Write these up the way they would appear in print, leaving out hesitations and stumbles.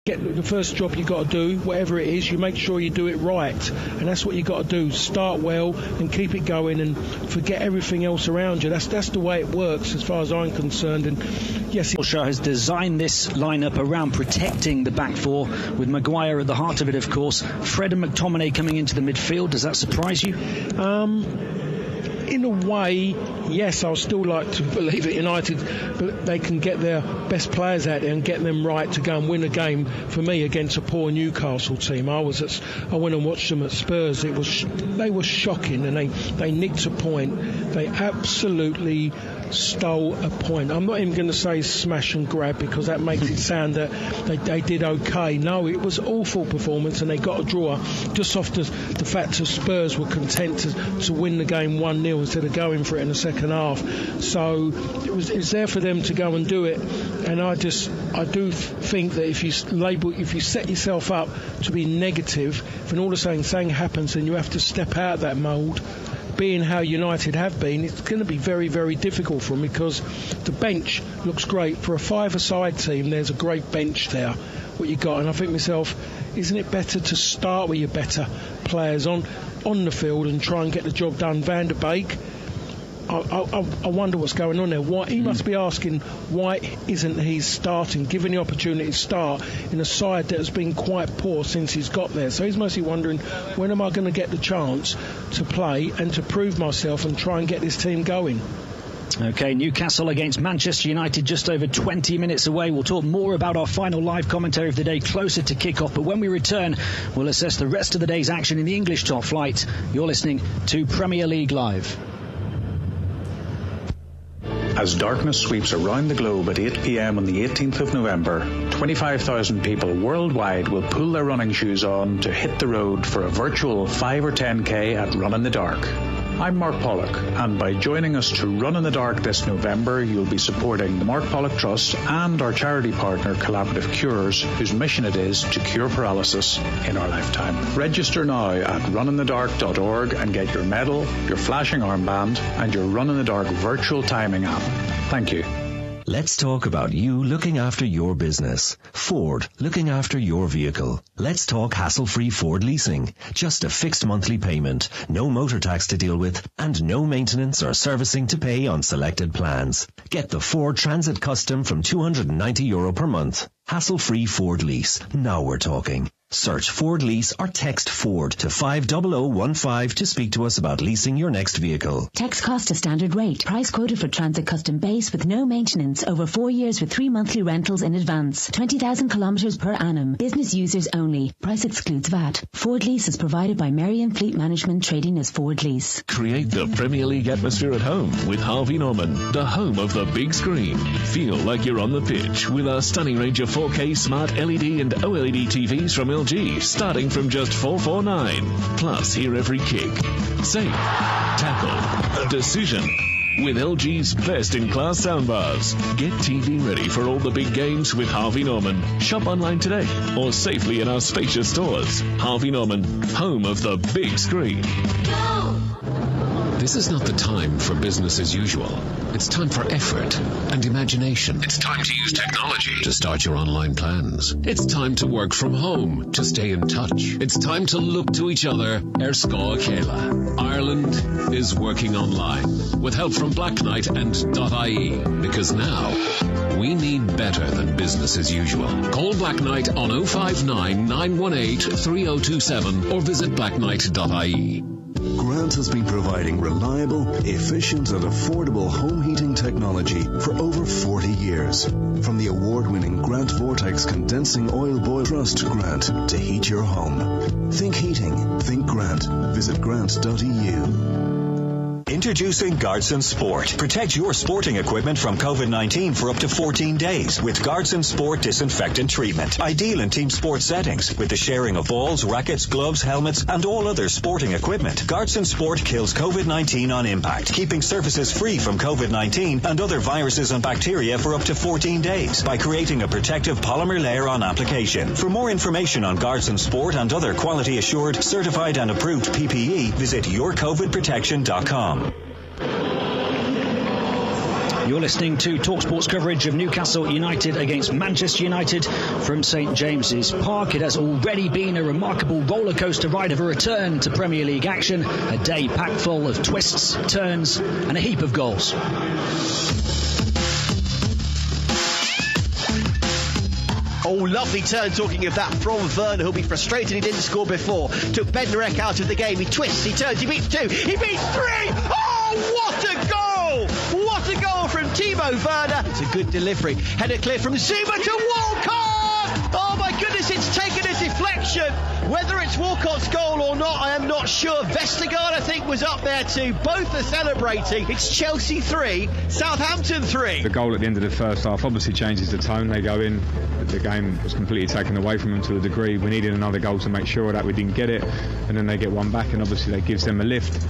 Get the first job you got to do, whatever it is, you make sure you do it right, and that's what you got to do. Start well and keep it going, and forget everything else around you. That's the way it works, as far as I'm concerned. And yes, Solskjaer has designed this lineup around protecting the back four, with Maguire at the heart of it, of course. Fred and McTominay coming into the midfield. Does that surprise you? In a way, yes. I'll still like to believe at United, but they can get their best players out there and get them right to go and win a game. For me, against a poor Newcastle team, I went and watched them at Spurs. They were shocking, and they nicked a point. They absolutely stole a point. I'm not even going to say smash and grab, because that makes it sound that they did okay. No, it was awful performance, and they got a draw just off the fact that Spurs were content to win the game 1-0 instead of going for it in the second half. So it's there for them to go and do it, and I do think that if you set yourself up to be negative, if all of a sudden something happens and you have to step out of that mould, being how United have been, it's going to be very, very difficult for them, because the bench looks great. For a five-a-side team, there's a great bench there, what you got. And I think to myself, isn't it better to start with your better players on the field and try and get the job done? Van der Beek, I wonder what's going on there. He must be asking, why isn't he starting, given the opportunity to start in a side that has been quite poor since he's got there? So he's mostly wondering, when am I going to get the chance to play and to prove myself and try and get this team going? OK, Newcastle against Manchester United just over 20 minutes away. We'll talk more about our final live commentary of the day closer to kick-off. But when we return, we'll assess the rest of the day's action in the English top flight. You're listening to Premier League Live. As darkness sweeps around the globe at 8 p.m. on the 18th of November, 25,000 people worldwide will pull their running shoes on to hit the road for a virtual 5 or 10k at Run in the Dark. I'm Mark Pollock, and by joining us to Run in the Dark this November, you'll be supporting the Mark Pollock Trust and our charity partner Collaborative Cures, whose mission it is to cure paralysis in our lifetime. Register now at runinthedark.org and get your medal, your flashing armband, and your Run in the Dark virtual timing app. Thank you. Let's talk about you looking after your business. Ford, looking after your vehicle. Let's talk hassle-free Ford leasing. Just a fixed monthly payment, no motor tax to deal with, and no maintenance or servicing to pay on selected plans. Get the Ford Transit Custom from €290 per month. Hassle-free Ford lease. Now we're talking. Search Ford Lease or text Ford to 50015 to speak to us about leasing your next vehicle. Text cost a standard rate. Price quoted for Transit Custom Base with no maintenance over 4 years with 3 monthly rentals in advance. 20,000 kilometres per annum. Business users only. Price excludes VAT. Ford Lease is provided by Marion Fleet Management, trading as Ford Lease. Create the Premier League atmosphere at home with Harvey Norman, the home of the big screen. Feel like you're on the pitch with a stunning range of 4K smart LED and OLED TVs from LG, starting from just $449. Plus, hear every kick, save, tackle, decision with LG's best-in-class soundbars. Get TV ready for all the big games with Harvey Norman. Shop online today or safely in our spacious stores. Harvey Norman, home of the big screen. Go! This is not the time for business as usual. It's time for effort and imagination. It's time to use technology to start your online plans. It's time to work from home to stay in touch. It's time to look to each other. Erscoa Kayla. Ireland is working online with help from Black Knight and .ie, because now we need better than business as usual. Call Black Knight on 059 918 3027 or visit blackknight.ie. Grant has been providing reliable, efficient and affordable home heating technology for over 40 years. From the award-winning Grant Vortex Condensing Oil Boil, trust Grant to heat your home. Think heating, think Grant. Visit grant.eu. Introducing Guardson Sport. Protect your sporting equipment from COVID-19 for up to 14 days with Guardson Sport Disinfectant Treatment. Ideal in team sport settings with the sharing of balls, rackets, gloves, helmets, and all other sporting equipment. Guardson Sport kills COVID-19 on impact, keeping surfaces free from COVID-19 and other viruses and bacteria for up to 14 days by creating a protective polymer layer on application. For more information on Guardson Sport and other quality assured, certified and approved PPE, visit yourcovidprotection.com. You're listening to TalkSport's coverage of Newcastle United against Manchester United from St James's Park. It has already been a remarkable rollercoaster ride of a return to Premier League action, a day packed full of twists, turns and a heap of goals. Oh, lovely turn, talking of that, from Werner, who'll be frustrated he didn't score before. Took Bednarek out of the game. He twists, he turns, he beats 2, he beats 3! Oh, what a goal! What a goal from Timo Werner. It's a good delivery. Header clear from Zuma to Walcott! Oh my goodness, it's taken a deflection. Whether it's Walcott's goal or not, I am not sure. Vestergaard, I think, was up there too. Both are celebrating. It's Chelsea 3, Southampton 3. The goal at the end of the first half obviously changes the tone. They go in, the game was completely taken away from them to a degree. We needed another goal to make sure of that. We didn't get it, and then they get one back, and obviously that gives them a lift.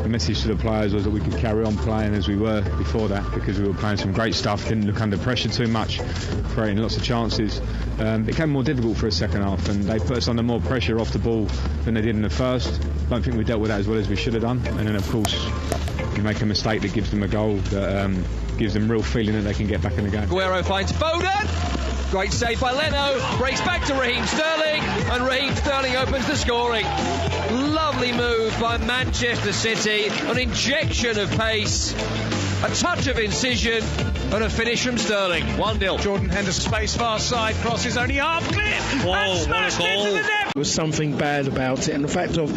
The message to the players was that we could carry on playing as we were before that, because we were playing some great stuff, didn't look under pressure too much, creating lots of chances. It became more difficult for a second half, and they put us under more pressure off the ball than they did in the first. Don't think we dealt with that as well as we should have done, and then of course you make a mistake that gives them a goal that gives them real feeling that they can get back in the game. Aguero finds Foden. Great save by Leno, breaks back to Raheem Sterling, and Raheem Sterling opens the scoring. Lovely move by Manchester City, an injection of pace, a touch of incision, and a finish from Sterling. 1-0. Jordan Henderson, space far side, crosses only half clear, and smashed into the net. There was something bad about it, and the fact of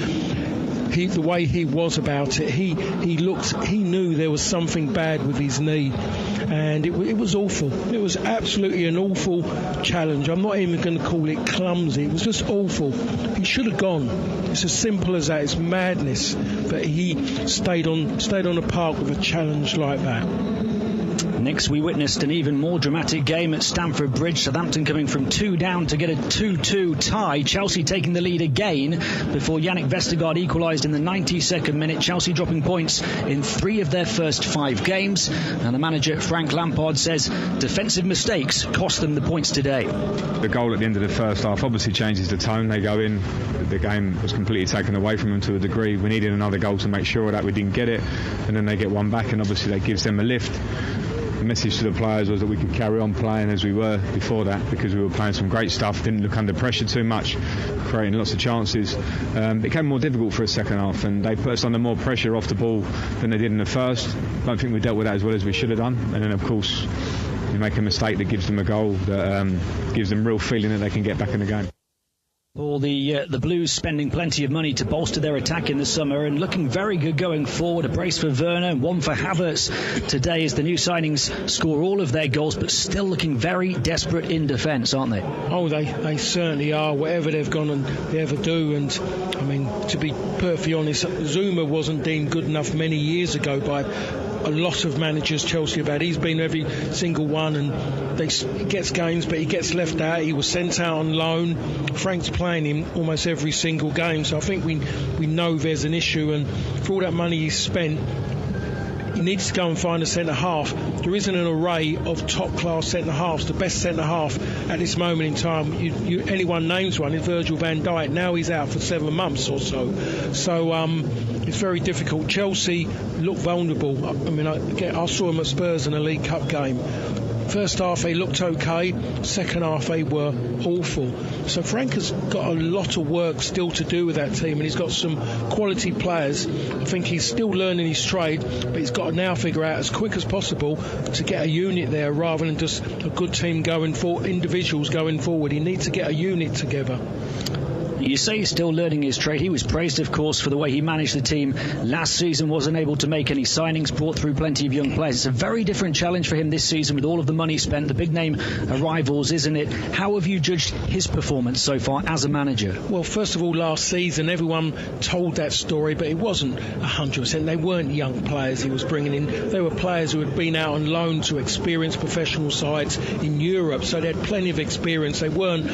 the way he was about it, he knew there was something bad with his knee, and it was awful. It was absolutely an awful challenge. I'm not even going to call it clumsy. It was just awful. He should have gone. It's as simple as that. It's madness. But he stayed on the park with a challenge like that. Next, we witnessed an even more dramatic game at Stamford Bridge. Southampton coming from 2 down to get a 2-2 tie. Chelsea taking the lead again before Yannick Vestergaard equalised in the 92nd minute. Chelsea dropping points in 3 of their first 5 games. And the manager, Frank Lampard, says defensive mistakes cost them the points today. The goal at the end of the first half obviously changes the tone. They go in, the game was completely taken away from them to a degree. We needed another goal to make sure of that. We didn't get it, and then they get one back, and obviously that gives them a lift. The message to the players was that we could carry on playing as we were before that, because we were playing some great stuff, didn't look under pressure too much, creating lots of chances. It became more difficult for a second half, and they put us under more pressure off the ball than they did in the first. Don't think we dealt with that as well as we should have done, and then of course you make a mistake that gives them a goal that gives them real feeling that they can get back in the game. Well, the Blues spending plenty of money to bolster their attack in the summer and looking very good going forward. A brace for Werner, one for Havertz today as the new signings score all of their goals, but still looking very desperate in defence, aren't they? Oh, they certainly are, whatever they've gone and they ever do. And, I mean, to be perfectly honest, Zuma wasn't deemed good enough many years ago by a lot of managers Chelsea have had. He's been every single one, and he gets games, but he gets left out. He was sent out on loan. Frank's playing him almost every single game, so I think we know there's an issue, and for all that money he's spent, he needs to go and find a centre-half. There isn't an array of top-class centre-halves. The best centre-half at this moment in time, anyone names one, is Virgil van Dijk. Now he's out for 7 months or so. So it's very difficult. Chelsea look vulnerable. I mean, I saw them at Spurs in a League Cup game. First half they looked okay, second half they were awful. So Frank has got a lot of work still to do with that team, and he's got some quality players. I think he's still learning his trade, but he's got to now figure out as quick as possible to get a unit there rather than just a good team going forward, individuals going forward. He needs to get a unit together. You say he's still learning his trade. He was praised, of course, for the way he managed the team last season, wasn't able to make any signings, brought through plenty of young players. It's a very different challenge for him this season with all of the money spent, the big name arrivals, isn't it? How have you judged his performance so far as a manager? Well, first of all, last season everyone told that story, but it wasn't 100%. They weren't young players he was bringing in. They were players who had been out on loan to experienced professional sides in Europe, so they had plenty of experience. They weren't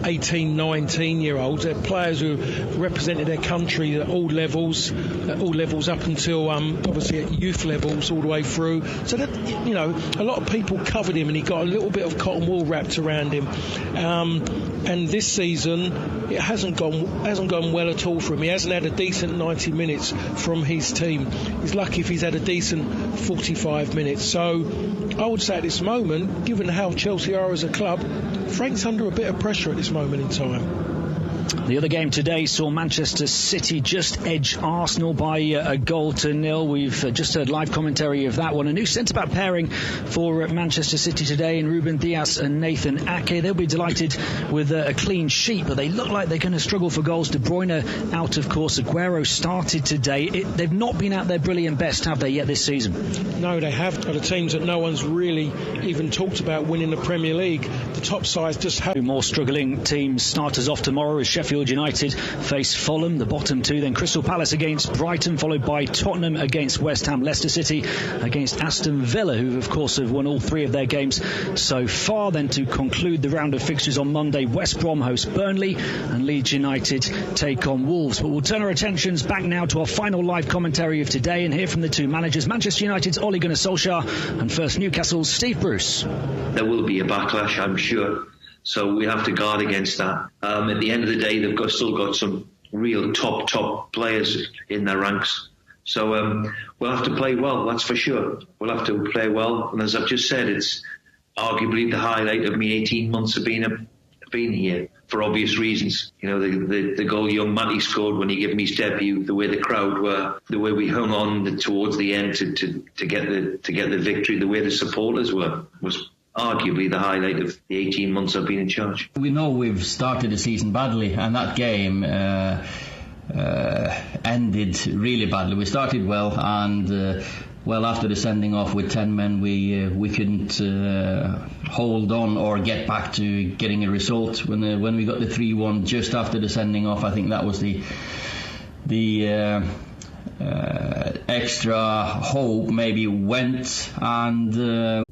18, 19-year-olds. They're they're players who represented their country at all levels up until obviously at youth levels all the way through. So that, you know, a lot of people covered him, and he got a little bit of cotton wool wrapped around him. And this season, it hasn't gone well at all for him. He hasn't had a decent 90 minutes from his team. He's lucky if he's had a decent 45 minutes. So I would say at this moment, given how Chelsea are as a club, Frank's under a bit of pressure at this moment in time. The other game today saw Manchester City just edge Arsenal by a goal to nil. We've just heard live commentary of that one. A new centre-back pairing for Manchester City today in Ruben Dias and Nathan Ake. They'll be delighted with a clean sheet, but they look like they're going to struggle for goals. De Bruyne out, of course. Aguero started today. They've not been at their brilliant best, have they, yet this season? No, they have. The teams that no one's really even talked about winning the Premier League, the top sides just have. Two more struggling teams start us off tomorrow as Sheffield United face Fulham, the bottom two, then Crystal Palace against Brighton, followed by Tottenham against West Ham, Leicester City against Aston Villa, who of course have won all three of their games so far. Then to conclude the round of fixtures on Monday, West Brom host Burnley and Leeds United take on Wolves. But we'll turn our attentions back now to our final live commentary of today and hear from the two managers, Manchester United's Ole Gunnar Solskjaer and first Newcastle's Steve Bruce. There will be a backlash, I'm sure. So we have to guard against that. At the end of the day, they've still got some real top players in their ranks. So we'll have to play well, that's for sure. We'll have to play well. And as I've just said, it's arguably the highlight of me 18 months of being here for obvious reasons. You know, the goal young Matty scored when he gave me his debut, the way the crowd were, the way we hung on towards the end to get the victory, the way the supporters were, was arguably the highlight of the 18 months I've been in charge. We know we've started the season badly, and that game ended really badly. We started well, and well, after the sending off with 10 men, we couldn't hold on or get back to getting a result. When we got the 3-1 just after the sending off, I think that was the extra hope maybe went, and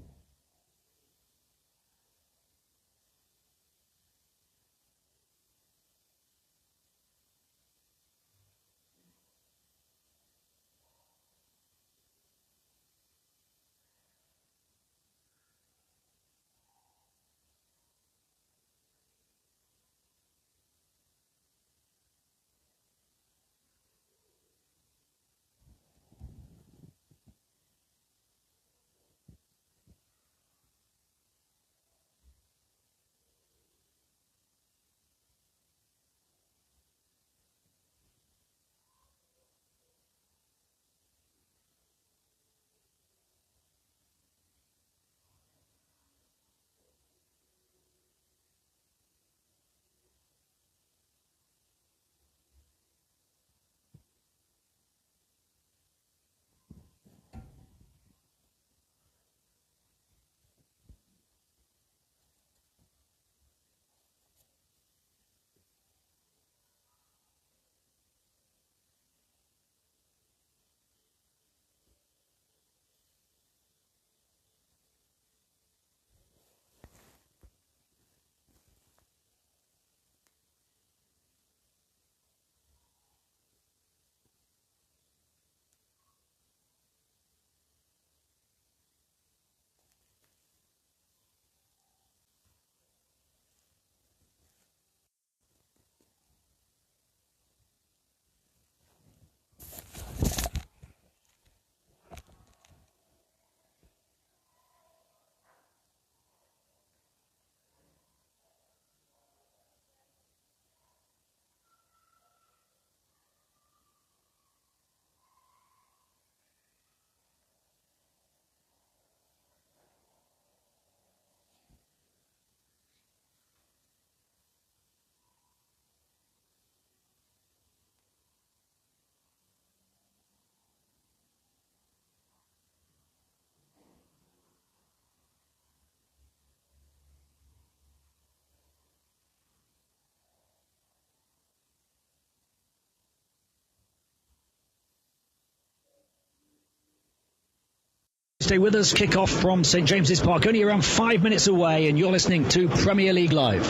Stay with us. Kick-off from St James's Park, only around 5 minutes away, and you're listening to Premier League Live.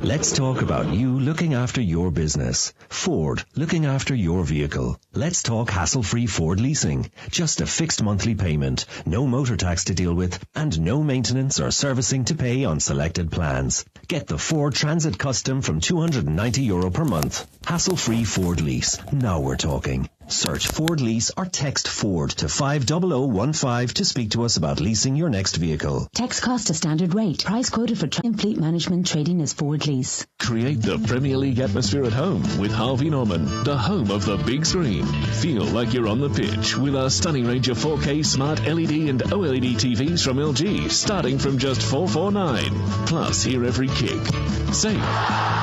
Let's talk about you looking after your business. Ford, looking after your vehicle. Let's talk hassle-free Ford leasing. Just a fixed monthly payment, no motor tax to deal with, and no maintenance or servicing to pay on selected plans. Get the Ford Transit Custom from €290 per month. Hassle-free Ford lease. Now we're talking. Search Ford Lease or text Ford to 50015 to speak to us about leasing your next vehicle. Text cost a standard rate. Price quoted for fleet management trading as Ford Lease. Create the Premier League atmosphere at home with Harvey Norman, the home of the big screen. Feel like you're on the pitch with our stunning range of 4K smart LED and OLED TVs from LG, starting from just $449. Plus, hear every kick, save,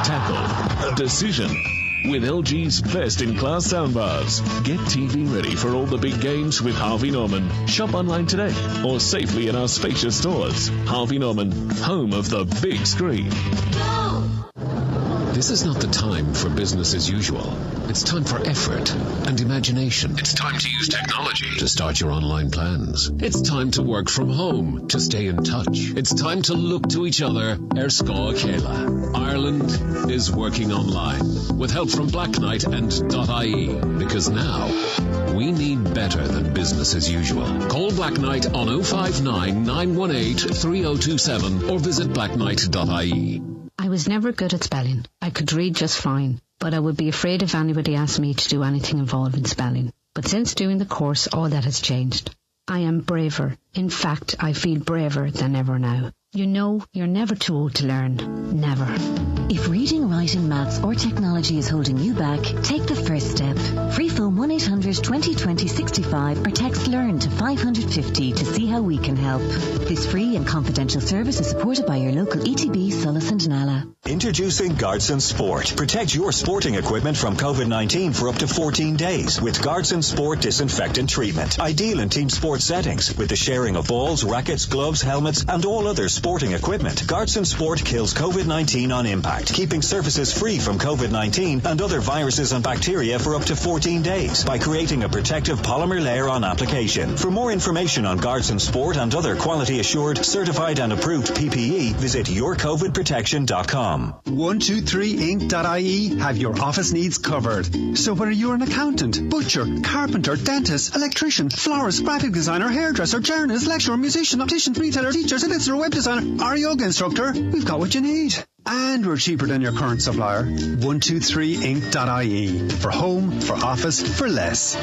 tackle, decision with LG's best-in-class soundbars. Get TV ready for all the big games with Harvey Norman. Shop online today or safely in our spacious stores. Harvey Norman, home of the big screen. This is not the time for business as usual. It's time for effort and imagination. It's time to use technology to start your online plans. It's time to work from home to stay in touch. It's time to look to each other. Scoil Céile. Ireland is working online with help from Black Knight and .ie, because now we need better than business as usual. Call Black Knight on 059 918 3027 or visit blackknight.ie. I was never good at spelling. I could read just fine, but I would be afraid if anybody asked me to do anything involving spelling. But since doing the course, all that has changed. I am braver. In fact, I feel braver than ever now. You know, you're never too old to learn. Never. If reading, writing, maths or technology is holding you back, take the first step. Free phone 1-800-2020-65 or text LEARN to 550 to see how we can help. This free and confidential service is supported by your local ETB, Solis and Nala. Introducing Guardson Sport. Protect your sporting equipment from COVID-19 for up to 14 days with Guardson Sport disinfectant treatment. Ideal in team sport settings with the sharing of balls, rackets, gloves, helmets and all other sporting equipment. Guardson Sport kills COVID-19 on impact, keeping surfaces free from COVID-19 and other viruses and bacteria for up to 14 days by creating a protective polymer layer on application. For more information on Guardson Sport and other quality assured, certified and approved PPE, visit yourcovidprotection.com. 123inc.ie have your office needs covered. So whether you're an accountant, butcher, carpenter, dentist, electrician, florist, graphic designer, hairdresser, journalist, lecturer, musician, optician, retailer, teacher, solicitor, web designer, or yoga instructor, we've got what you need. And we're cheaper than your current supplier. 123inc.ie. For home, for office, for less.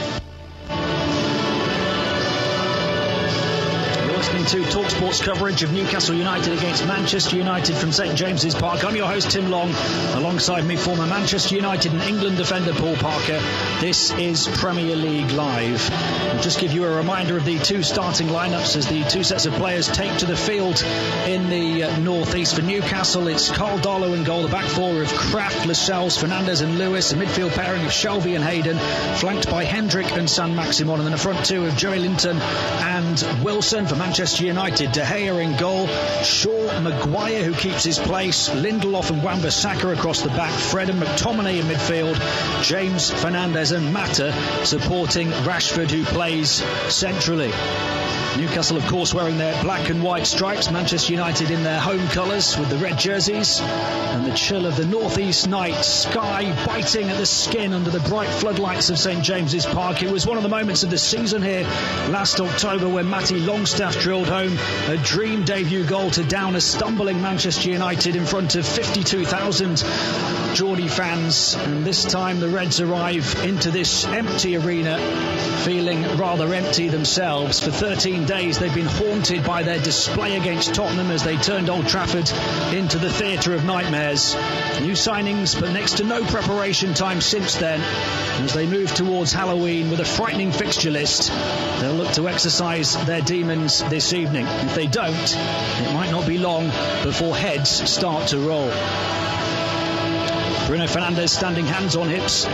Listening to TalkSport's coverage of Newcastle United against Manchester United from St James's Park. I'm your host, Tim Long. Alongside me, former Manchester United and England defender Paul Parker. This is Premier League Live. I'll just give you a reminder of the two starting lineups as the two sets of players take to the field in the northeast. For Newcastle, it's Carl Darlow in goal. The back four of Kraft, Lascelles, Fernandes and Lewis. A midfield pairing of Shelvey and Hayden, flanked by Hendrick and San Maximon. And then a front two of Joey Linton and Wilson. For Manchester United, De Gea in goal, Shaw, Maguire who keeps his place, Lindelof and Wan-Bissaka across the back, Fred and McTominay in midfield, James, Fernandes and Mata supporting Rashford who plays centrally. Newcastle, of course, wearing their black and white stripes. Manchester United in their home colours with the red jerseys. And the chill of the northeast night, sky biting at the skin under the bright floodlights of St James's Park. It was one of the moments of the season here last October when Matty Longstaff drilled home a dream debut goal to down a stumbling Manchester United in front of 52,000 Geordie fans. And this time the Reds arrive into this empty arena feeling rather empty themselves. For 13 days they've been haunted by their display against Tottenham as they turned Old Trafford into the theatre of nightmares. New signings, but next to no preparation time since then. As they move towards Halloween with a frightening fixture list, they'll look to exercise their demons this evening. If they don't, it might not be long before heads start to roll. Bruno Fernandes standing hands on hips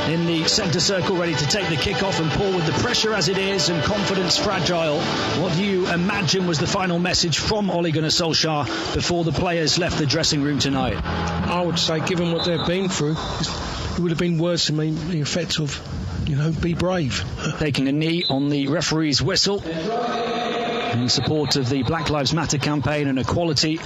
in the centre circle, ready to take the kick-off. And Paul, with the pressure as it is and confidence fragile, what do you imagine was the final message from Ole Gunnar Solskjaer before the players left the dressing room tonight? I would say, given what they've been through, it would have been worse to me, the effect of, be brave. Taking a knee on the referee's whistle in support of the Black Lives Matter campaign and equality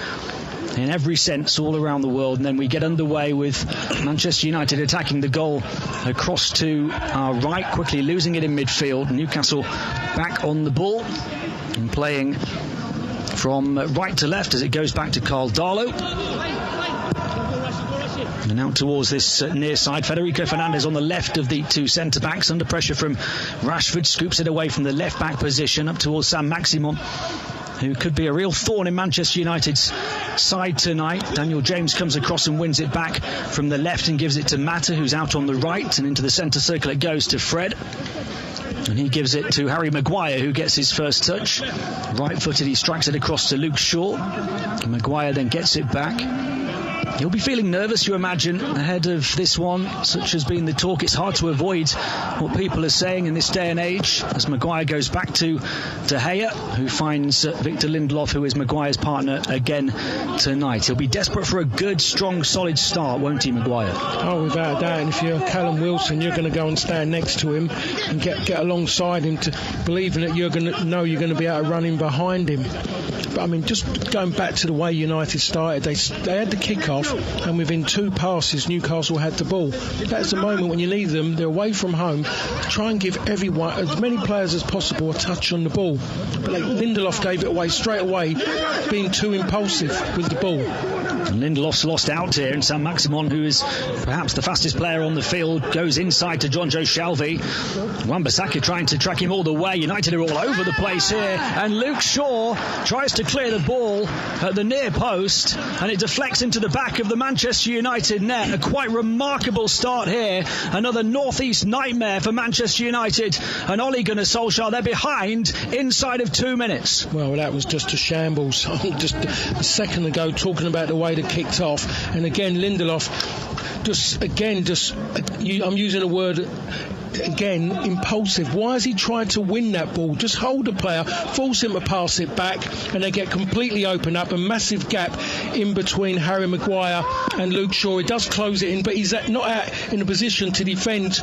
in every sense all around the world. And then we get underway with Manchester United attacking the goal across to our right, quickly losing it in midfield. Newcastle back on the ball and playing from right to left as it goes back to Carl Darlow. And out towards this near side, Federico Fernandez on the left of the two centre-backs, under pressure from Rashford, scoops it away from the left-back position up towards Saint-Maximin, who could be a real thorn in Manchester United's side tonight. Daniel James comes across and wins it back from the left and gives it to Mata, who's out on the right, and into the centre circle it goes to Fred. And he gives it to Harry Maguire, who gets his first touch. Right-footed, he strikes it across to Luke Shaw. Maguire then gets it back. He'll be feeling nervous, you imagine, ahead of this one. Such has been the talk. It's hard to avoid what people are saying in this day and age, as Maguire goes back to De Gea, who finds Victor Lindelof, who is Maguire's partner again tonight. He'll be desperate for a good, strong, solid start, won't he, Maguire? Oh, without a doubt. And if you're Callum Wilson, you're going to go and stand next to him and get alongside him, to believing that you're going to know you're going to be able to run in behind him. But I mean, just going back to the way United started, they had the kick-off, and within 2 passes Newcastle had the ball. That's the moment when you need them. They're away from home. Try and give everyone, as many players as possible, a touch on the ball. But Lindelof gave it away straight away, being too impulsive with the ball. And Lindelof's lost out here, and Saint-Maximin, who is perhaps the fastest player on the field, goes inside to Jonjo Shelvey. Wan-Bissaka trying to track him all the way. United are all over the place here, and Luke Shaw tries to clear the ball at the near post, and it deflects into the back of the Manchester United net. A quite remarkable start here. Another northeast nightmare for Manchester United, and Ole Gunnar Solskjaer, they're behind inside of 2 minutes. Well, that was just a shambles. Just a second ago talking about the way they kicked off, and again Lindelof I'm using a word again, impulsive. Why is he trying to win that ball? Just hold the player, force him to pass it back, and they get completely opened up. A massive gap in between Harry Maguire and Luke Shaw. He does close it in, but he's not out in a position to defend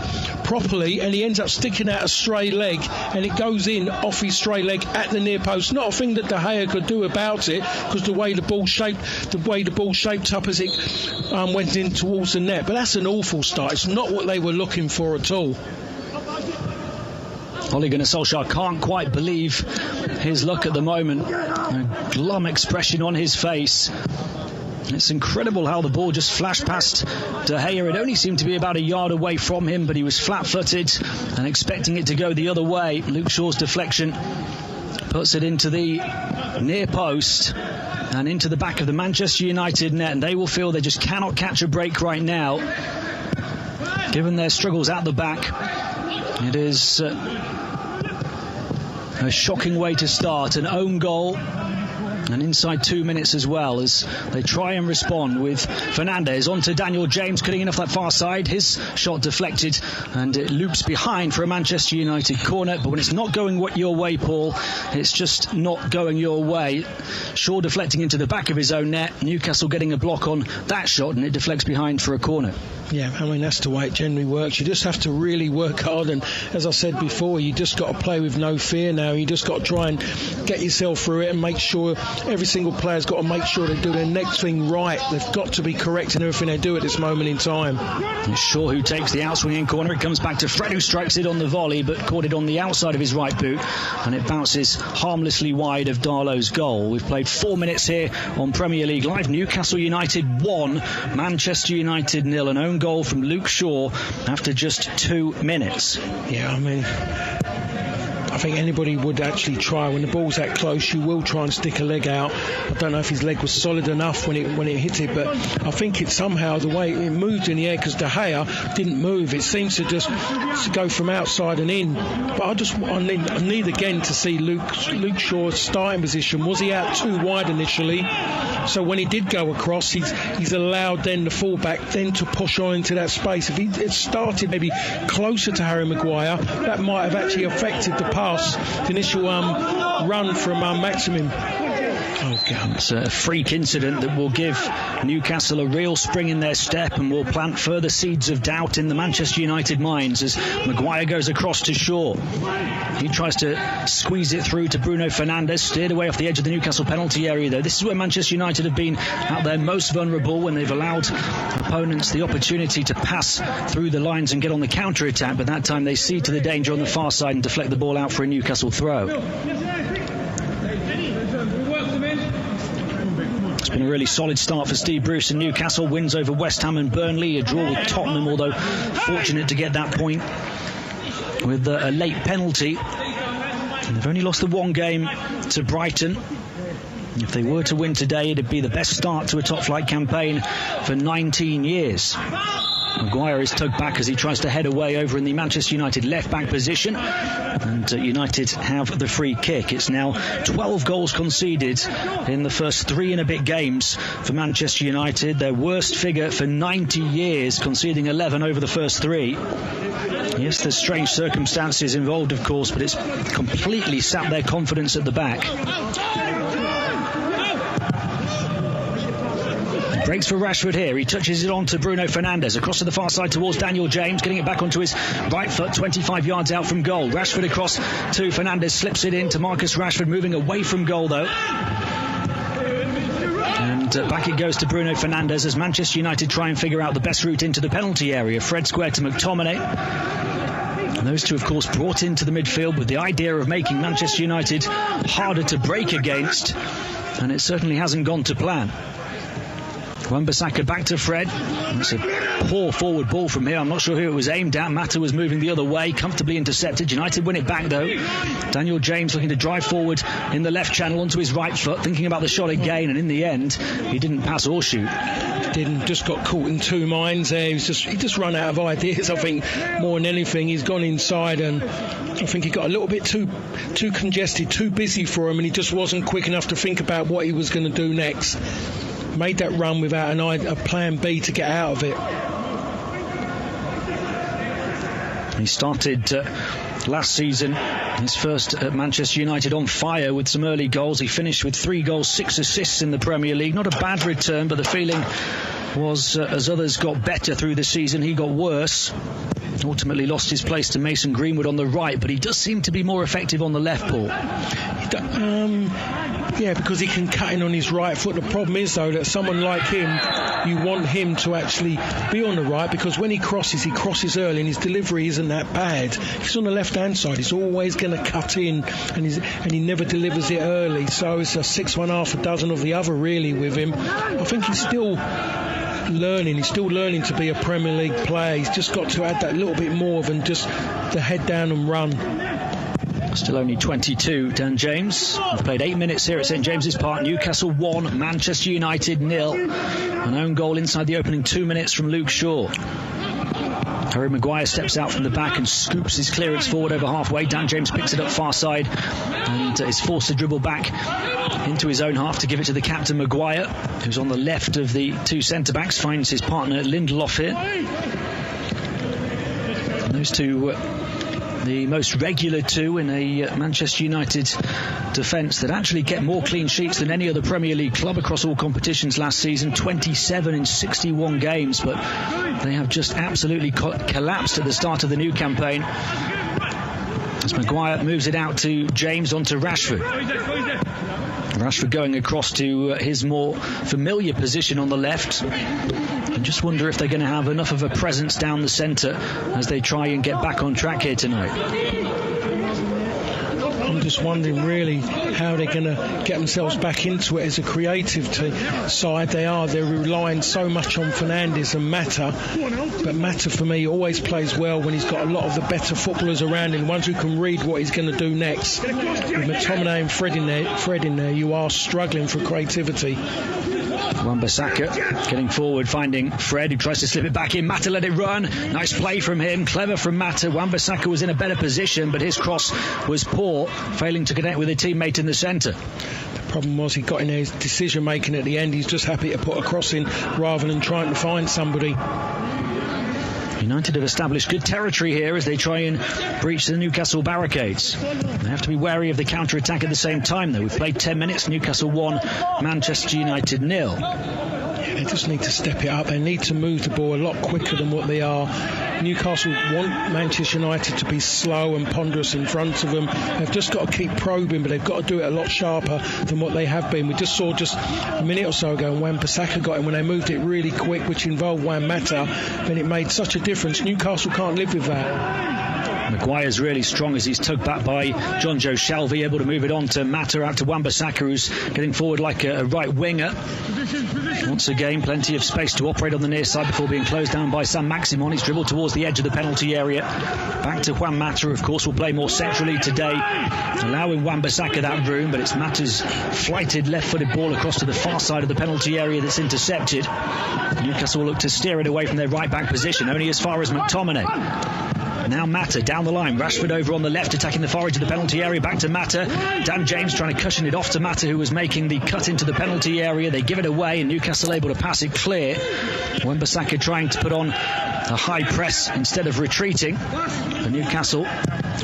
properly, and he ends up sticking out a stray leg, and it goes in off his stray leg at the near post. Not a thing that De Gea could do about it, because the way the ball shaped up as it went in towards the net. But that's an awful start. It's not what they were looking for at all. Ole Gunnar Solskjaer can't quite believe his luck at the moment. A glum expression on his face. It's incredible how the ball just flashed past De Gea. It only seemed to be about a yard away from him, but he was flat-footed and expecting it to go the other way. Luke Shaw's deflection puts it into the near post and into the back of the Manchester United net, and they will feel they just cannot catch a break right now, given their struggles at the back. It is a shocking way to start. An own goal, and inside 2 minutes as well, as they try and respond with Fernandez onto Daniel James, cutting in off that far side. His shot deflected, and it loops behind for a Manchester United corner. But when it's not going your way, Paul, it's just not going your way. Shaw deflecting into the back of his own net. Newcastle getting a block on that shot, and it deflects behind for a corner. Yeah, I mean, that's the way it generally works. You just have to really work hard, and as I said before, you just got to play with no fear now. You just got to try and get yourself through it and make sure every single player's got to make sure they do their next thing right. They've got to be correct in everything they do at this moment in time. It's Shaw who takes the outswinging corner. It comes back to Fred, who strikes it on the volley, but caught it on the outside of his right boot, and it bounces harmlessly wide of Darlow's goal. We've played 4 minutes here on Premier League Live. Newcastle United 1, Manchester United 0. An own goal from Luke Shaw after just 2 minutes. Yeah, I mean, I think anybody would actually try. When the ball's that close, you will try and stick a leg out. I don't know if his leg was solid enough when it hit it, but I think it's somehow the way it moved in the air, because De Gea didn't move. It seems to just go from outside and in. But I need again to see Luke Shaw's starting position. Was he out too wide initially? So when he did go across, he's allowed then the fullback then to push on into that space. If he had started maybe closer to Harry Maguire, that might have actually affected the pass, the initial run from Maximin. Oh It's a freak incident that will give Newcastle a real spring in their step and will plant further seeds of doubt in the Manchester United minds as Maguire goes across to Shaw. He tries to squeeze it through to Bruno Fernandes, steered away off the edge of the Newcastle penalty area though. This is where Manchester United have been at their most vulnerable, when they've allowed opponents the opportunity to pass through the lines and get on the counter-attack, but that time they cede to the danger on the far side and deflect the ball out for a Newcastle throw. It's been a really solid start for Steve Bruce and Newcastle. Wins over West Ham and Burnley, a draw with Tottenham, although fortunate to get that point with a late penalty. And they've only lost the one game to Brighton. If they were to win today, it'd be the best start to a top-flight campaign for 19 years. Maguire is tugged back as he tries to head away over in the Manchester United left-back position, and United have the free kick. It's now 12 goals conceded in the first 3 and a bit games for Manchester United, their worst figure for 90 years, conceding 11 over the first 3. Yes, there's strange circumstances involved, of course, but it's completely sapped their confidence at the back. Breaks for Rashford here. He touches it on to Bruno Fernandes. Across to the far side towards Daniel James. Getting it back onto his right foot, 25 yards out from goal. Rashford across to Fernandes. Slips it in to Marcus Rashford, moving away from goal though. And back it goes to Bruno Fernandes as Manchester United try and figure out the best route into the penalty area. Fred square to McTominay. And those two, of course, brought into the midfield with the idea of making Manchester United harder to break against. And it certainly hasn't gone to plan. Wan-Bissaka back to Fred. It's a poor forward ball from here. I'm not sure who it was aimed at. Mata was moving the other way, comfortably intercepted. United win it back though. Daniel James looking to drive forward in the left channel onto his right foot, thinking about the shot again, and in the end he didn't pass or shoot. Didn't, just got caught in two minds there. He just run out of ideas, I think, more than anything. He's gone inside, and I think he got a little bit too congested, too busy for him, and he just wasn't quick enough to think about what he was going to do next. Made that run without a plan B to get out of it. He started last season, his first at Manchester United, on fire with some early goals. He finished with 3 goals, 6 assists in the Premier League. Not a bad return, but the feeling was as others got better through the season, he got worse. Ultimately lost his place to Mason Greenwood on the right, but he does seem to be more effective on the left, Paul. Yeah, because he can cut in on his right foot. The problem is, though, that someone like him, you want him to actually be on the right, because when he crosses early and his delivery isn't that bad. If he's on the left-hand side, he's always going to cut in, and he never delivers it early. So it's a 6, 1/2 a dozen of the other, really, with him. I think he's still learning. He's still learning to be a Premier League player. He's just got to add that little bit more than just the head down and run. Still only 22, Dan James. He's played 8 minutes here at St James's Park. Newcastle 1, Manchester United 0. An own goal inside the opening 2 minutes from Luke Shaw. Harry Maguire steps out from the back and scoops his clearance forward over halfway. Dan James picks it up far side and is forced to dribble back into his own half to give it to the captain Maguire, who's on the left of the 2 centre-backs, finds his partner Lindelof here. And those two the most regular 2 in a Manchester United defence that actually kept more clean sheets than any other Premier League club across all competitions last season, 27 in 61 games, but they have just absolutely collapsed at the start of the new campaign. As Maguire moves it out to James onto Rashford. Rashford going across to his more familiar position on the left. I just wonder if they're going to have enough of a presence down the centre as they try and get back on track here tonight. I'm just wondering really how they're going to get themselves back into it as a creative side. They're relying so much on Fernandes and Mata, but Mata for me always plays well when he's got a lot of the better footballers around him, ones who can read what he's going to do next. With McTominay and Fred in there, you are struggling for creativity. Wan-Bissaka getting forward, finding Fred, who tries to slip it back in. Mata let it run. Nice play from him. Clever from Mata. Wan-Bissaka was in a better position, but his cross was poor, failing to connect with a teammate in the centre. The problem was he got in his decision making at the end. He's just happy to put a cross in rather than trying to find somebody. United have established good territory here as they try and breach the Newcastle barricades. They have to be wary of the counter-attack at the same time, though. We've played 10 minutes, Newcastle 1, Manchester United 0. They just need to step it up. They need to move the ball a lot quicker than what they are. Newcastle want Manchester United to be slow and ponderous in front of them. They've just got to keep probing, but they've got to do it a lot sharper than what they have been. We just saw just a minute or so ago Wan-Bissaka got him when they moved it really quick, which involved Wan Mata. Then it made such a difference. Newcastle can't live with that. Maguire's really strong as he's tugged back by John Joe Shelvey, able to move it on to Mata, out to Wan-Bissaka, who's getting forward like a right winger. Once again, plenty of space to operate on the near side before being closed down by Sam Maximon. He's dribbled towards the edge of the penalty area. Back to Juan Mata, of course, will play more centrally today, allowing Wan-Bissaka that room, but it's Mata's flighted left-footed ball across to the far side of the penalty area that's intercepted. Newcastle will look to steer it away from their right-back position, only as far as McTominay. Now Mata down the line. Rashford over on the left, attacking the far edge of the penalty area. Back to Mata. Dan James trying to cushion it off to Mata, who was making the cut into the penalty area. They give it away, and Newcastle able to pass it clear. Wan-Bissaka trying to put on a high press instead of retreating. And Newcastle,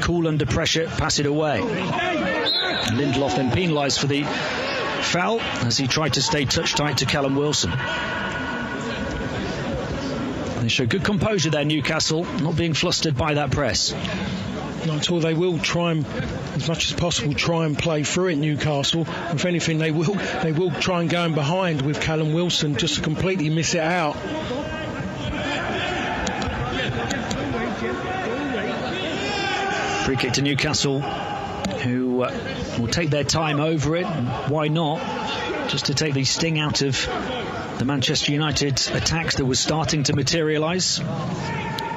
cool under pressure, pass it away. Lindelof then penalised for the foul as he tried to stay touch tight to Callum Wilson. They show good composure there, Newcastle, not being flustered by that press. Not at all. They will try and, as much as possible, try and play through it, Newcastle. If anything, they will try and go in behind with Callum Wilson just to completely miss it out. Free kick to Newcastle, who will take their time over it. Why not? Just to take the sting out of the Manchester United attacks that was starting to materialise.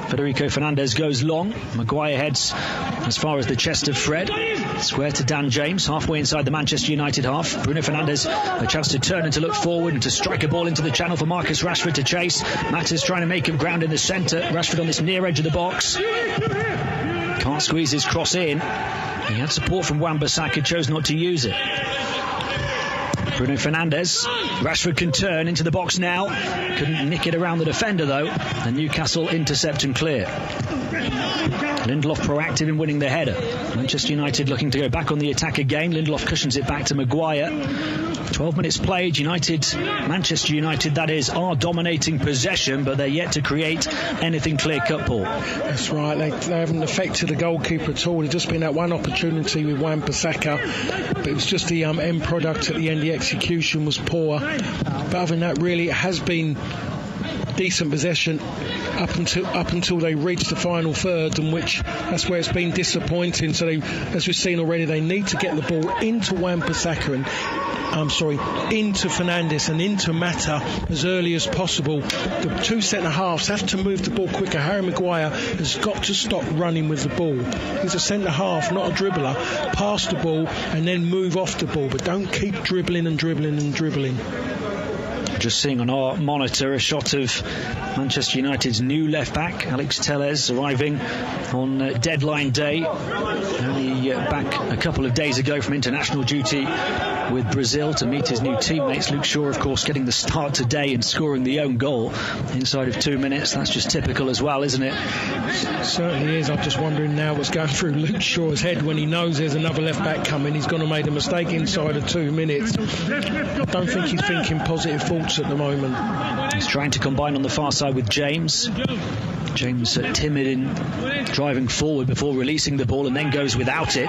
Federico Fernandez goes long. Maguire heads as far as the chest of Fred. Square to Dan James, halfway inside the Manchester United half. Bruno Fernandes, a chance to turn and to look forward and to strike a ball into the channel for Marcus Rashford to chase. Mata's trying to make him ground in the centre. Rashford on this near edge of the box. Can't squeeze his cross in. He had support from Wan-Bissaka, chose not to use it. Bruno Fernandes. Rashford can turn into the box now. Couldn't nick it around the defender though. And Newcastle intercept and clear. Lindelof proactive in winning the header. Manchester United looking to go back on the attack again. Lindelof cushions it back to Maguire. 12 minutes played. Manchester United, that is, are dominating possession, but they're yet to create anything clear-cut, Paul. That's right. They haven't affected the goalkeeper at all. There's just been that one opportunity with Wan-Bissaka, but it was just the end product at the end. The execution was poor. But other than that, really, it has been decent possession up until they reach the final third, in which that's where it's been disappointing. So they, as we've seen already, they need to get the ball into Wan-Bissaka into Fernandes and into Mata as early as possible. The two centre halves have to move the ball quicker. Harry Maguire has got to stop running with the ball. He's a centre half, not a dribbler. Pass the ball and then move off the ball, but don't keep dribbling and dribbling and dribbling. Just seeing on our monitor a shot of Manchester United's new left-back, Alex Telles, arriving on deadline day. Only back a couple of days ago from international duty with Brazil to meet his new teammates. Luke Shaw, of course, getting the start today and scoring the own goal inside of 2 minutes. That's just typical as well, isn't it? It certainly is. I'm just wondering now what's going through Luke Shaw's head when he knows there's another left-back coming. He's going to make a mistake inside of 2 minutes. I don't think he's thinking positive thoughts at the moment. He's trying to combine on the far side with James. James timid in driving forward before releasing the ball and then goes without it.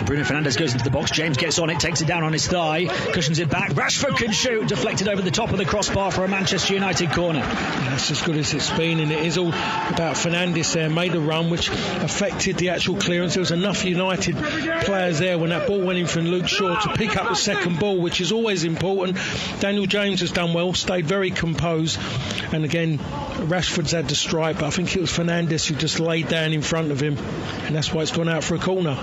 Bruno Fernandes goes into the box. James gets on it, takes it down on his thigh, cushions it back. Rashford can shoot, deflected over the top of the crossbar for a Manchester United corner. That's as good as it's been, and it is all about Fernandes there. Made a run which affected the actual clearance. There was enough United players there when that ball went in from Luke Shaw to pick up the second ball, which is always important. Daniel James has done well, stayed very composed, and again Rashford's had the strike, but I think it was Fernandes who just laid down in front of him, and that's why it's gone out for a corner.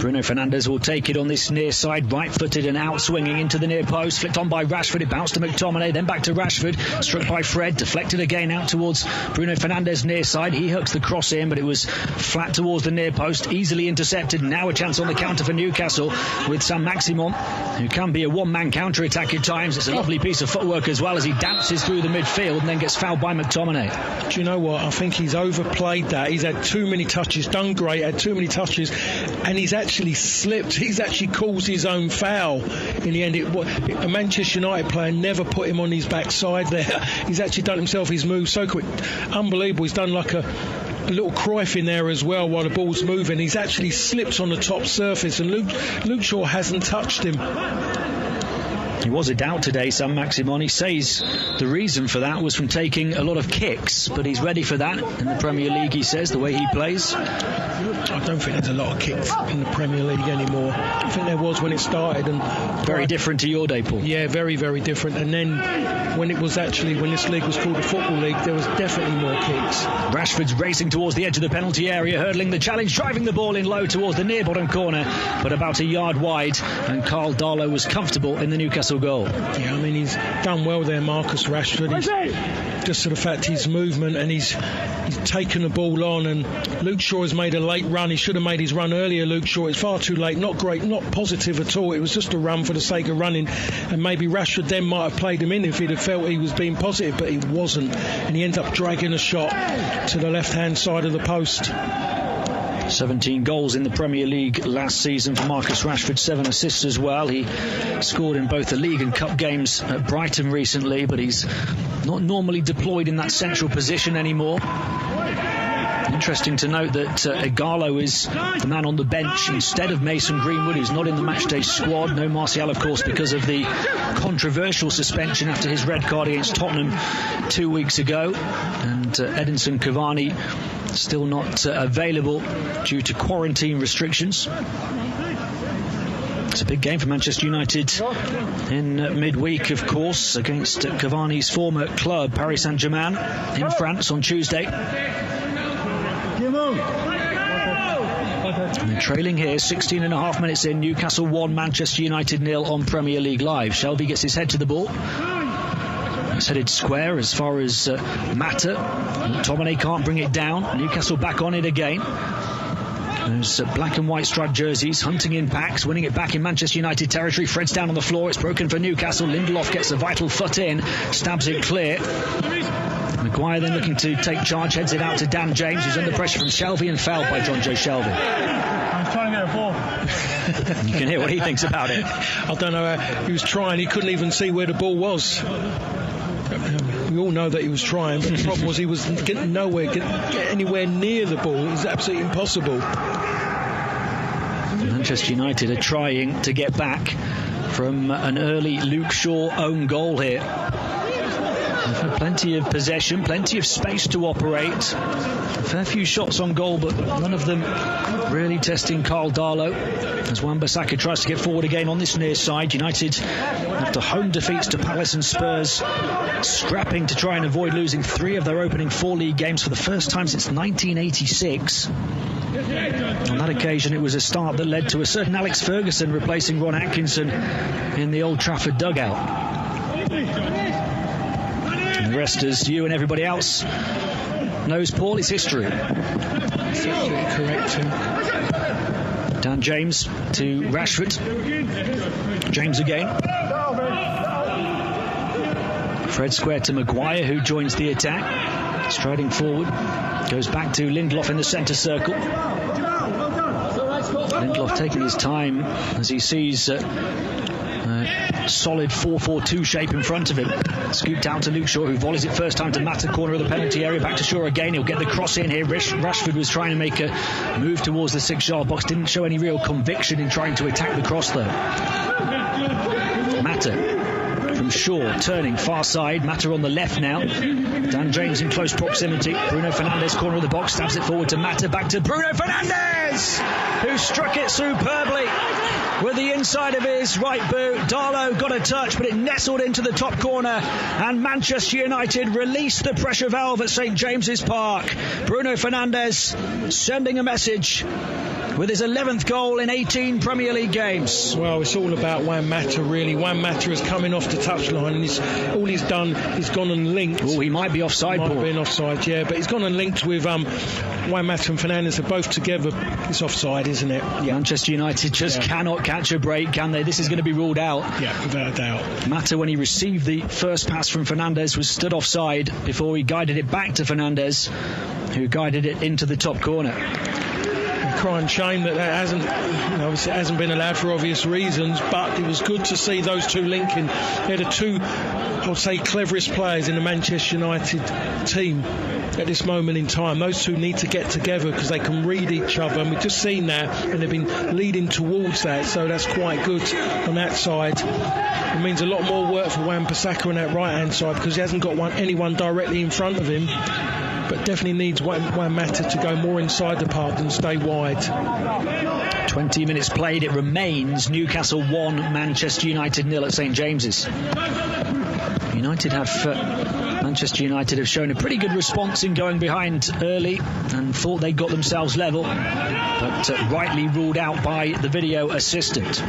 Bruno Fernandes will take it on this near side, right-footed and out-swinging into the near post, flicked on by Rashford. It bounced to McTominay, then back to Rashford, struck by Fred, deflected again out towards Bruno Fernandes near side. He hooks the cross in, but it was flat towards the near post, easily intercepted. Now a chance on the counter for Newcastle with Saint-Maximin, who can be a one-man counter-attack at times. It's a lovely piece of footwork as well as he dances through the midfield and then gets fouled by McTominay. Do you know what? I think he's overplayed that. He's had too many touches, done great, had too many touches, and he's actually slipped. He's actually caused his own foul. In the end, a Manchester United player never put him on his backside there. He's actually done himself his move so quick. Unbelievable. He's done like a little Cruyff in there as well while the ball's moving. He's actually slipped on the top surface, and Luke Shaw hasn't touched him. He was a doubt today, Saint-Maximin. He says the reason for that was from taking a lot of kicks, but he's ready for that in the Premier League, he says, the way he plays. I don't think there's a lot of kicks in the Premier League anymore. I think there was when it started. And very different to your day, Paul. Yeah, very, very different. And then when this league was called the Football League, there was definitely more kicks. Rashford's racing towards the edge of the penalty area, hurdling the challenge, driving the ball in low towards the near bottom corner, but about a yard wide, and Karl Darlow was comfortable in the Newcastle goal. Yeah, I mean, he's done well there, Marcus Rashford. Just for the fact his movement, and he's taken the ball on, and Luke Shaw has made a late run. He should have made his run earlier, Luke Shaw. It's far too late, not great, not positive at all. It was just a run for the sake of running, and maybe Rashford then might have played him in if he'd have felt he was being positive, but he wasn't, and he ends up dragging a shot to the left-hand side of the post. 17 goals in the Premier League last season for Marcus Rashford, 7 assists as well. He scored in both the league and cup games at Brighton recently, but he's not normally deployed in that central position anymore. Interesting to note that Ighalo is the man on the bench instead of Mason Greenwood, who's not in the matchday squad. No Martial, of course, because of the controversial suspension after his red card against Tottenham 2 weeks ago. And Edinson Cavani still not available due to quarantine restrictions. It's a big game for Manchester United in midweek, of course, against Cavani's former club, Paris Saint-Germain, in France on Tuesday. And they're trailing here, 16 and a half minutes in. Newcastle 1, Manchester United 0 on Premier League Live. Shelvey gets his head to the ball. He's headed square as far as Mata. McTominay can't bring it down. Newcastle back on it again. Those black and white striped jerseys hunting in packs, winning it back in Manchester United territory. Fred's down on the floor. It's broken for Newcastle. Lindelof gets a vital foot in, stabs it clear. Maguire then looking to take charge, heads it out to Dan James, who's under pressure from Shelvey and fouled by John Joe Shelvey. I'm trying to get a ball. You can hear what he thinks about it. I don't know. He was trying. He couldn't even see where the ball was. We all know that he was trying, but the problem was he was getting nowhere, get anywhere near the ball. It was absolutely impossible. Manchester United are trying to get back from an early Luke Shaw own goal here. They've had plenty of possession, plenty of space to operate. A fair few shots on goal, but none of them really testing Karl Darlow. As Wan-Bissaka tries to get forward again on this near side. United, after home defeats to Palace and Spurs, scrapping to try and avoid losing 3 of their opening 4 league games for the first time since 1986. On that occasion, it was a start that led to a certain Alex Ferguson replacing Ron Atkinson in the Old Trafford dugout. And the rest, as you and everybody else knows, Paul, is history. It's absolutely correct. Dan James to Rashford. James again. Fred square to Maguire, who joins the attack. Striding forward. Goes back to Lindelof in the centre circle. Lindelof taking his time as he sees solid 4-4-2 shape in front of him. Scooped out to Luke Shaw, who volleys it first time to Mata, corner of the penalty area. Back to Shaw again. He'll get the cross in here. Rashford was trying to make a move towards the 6-yard box. Didn't show any real conviction in trying to attack the cross though. Mata from Shaw turning far side. Mata on the left now. Dan James in close proximity. Bruno Fernandes, corner of the box, stabs it forward to Mata. Back to Bruno Fernandes, who struck it superbly with the inside of his right boot. Darlow got a touch, but it nestled into the top corner, and Manchester United released the pressure valve at St James's Park. Bruno Fernandes sending a message with his 11th goal in 18 Premier League games. Well, it's all about Juan Mata, really. Juan Mata is coming off the touchline, and all he's done is gone and linked. Oh, he might be offside, Might have been offside, yeah, but he's gone and linked with Juan Mata and Fernandes are both together. It's offside, isn't it? Yeah. Manchester United just cannot catch a break, can they? This is going to be ruled out. Yeah, without a doubt. Mata, when he received the first pass from Fernandes, was stood offside before he guided it back to Fernandes, who guided it into the top corner. Crying shame that hasn't, obviously it hasn't been allowed for obvious reasons, but it was good to see those two linking. They're the two, I would say, cleverest players in the Manchester United team at this moment in time. Those two need to get together because they can read each other, and we've just seen that, and they've been leading towards that, so that's quite good on that side. It means a lot more work for Wan-Bissaka on that right hand side because he hasn't got anyone directly in front of him, but definitely needs Juan Mata to go more inside the park than stay wide. 20 minutes played. It remains Newcastle 1, Manchester United 0 at St James's. Manchester United have shown a pretty good response in going behind early and thought they got themselves level, but rightly ruled out by the video assistant.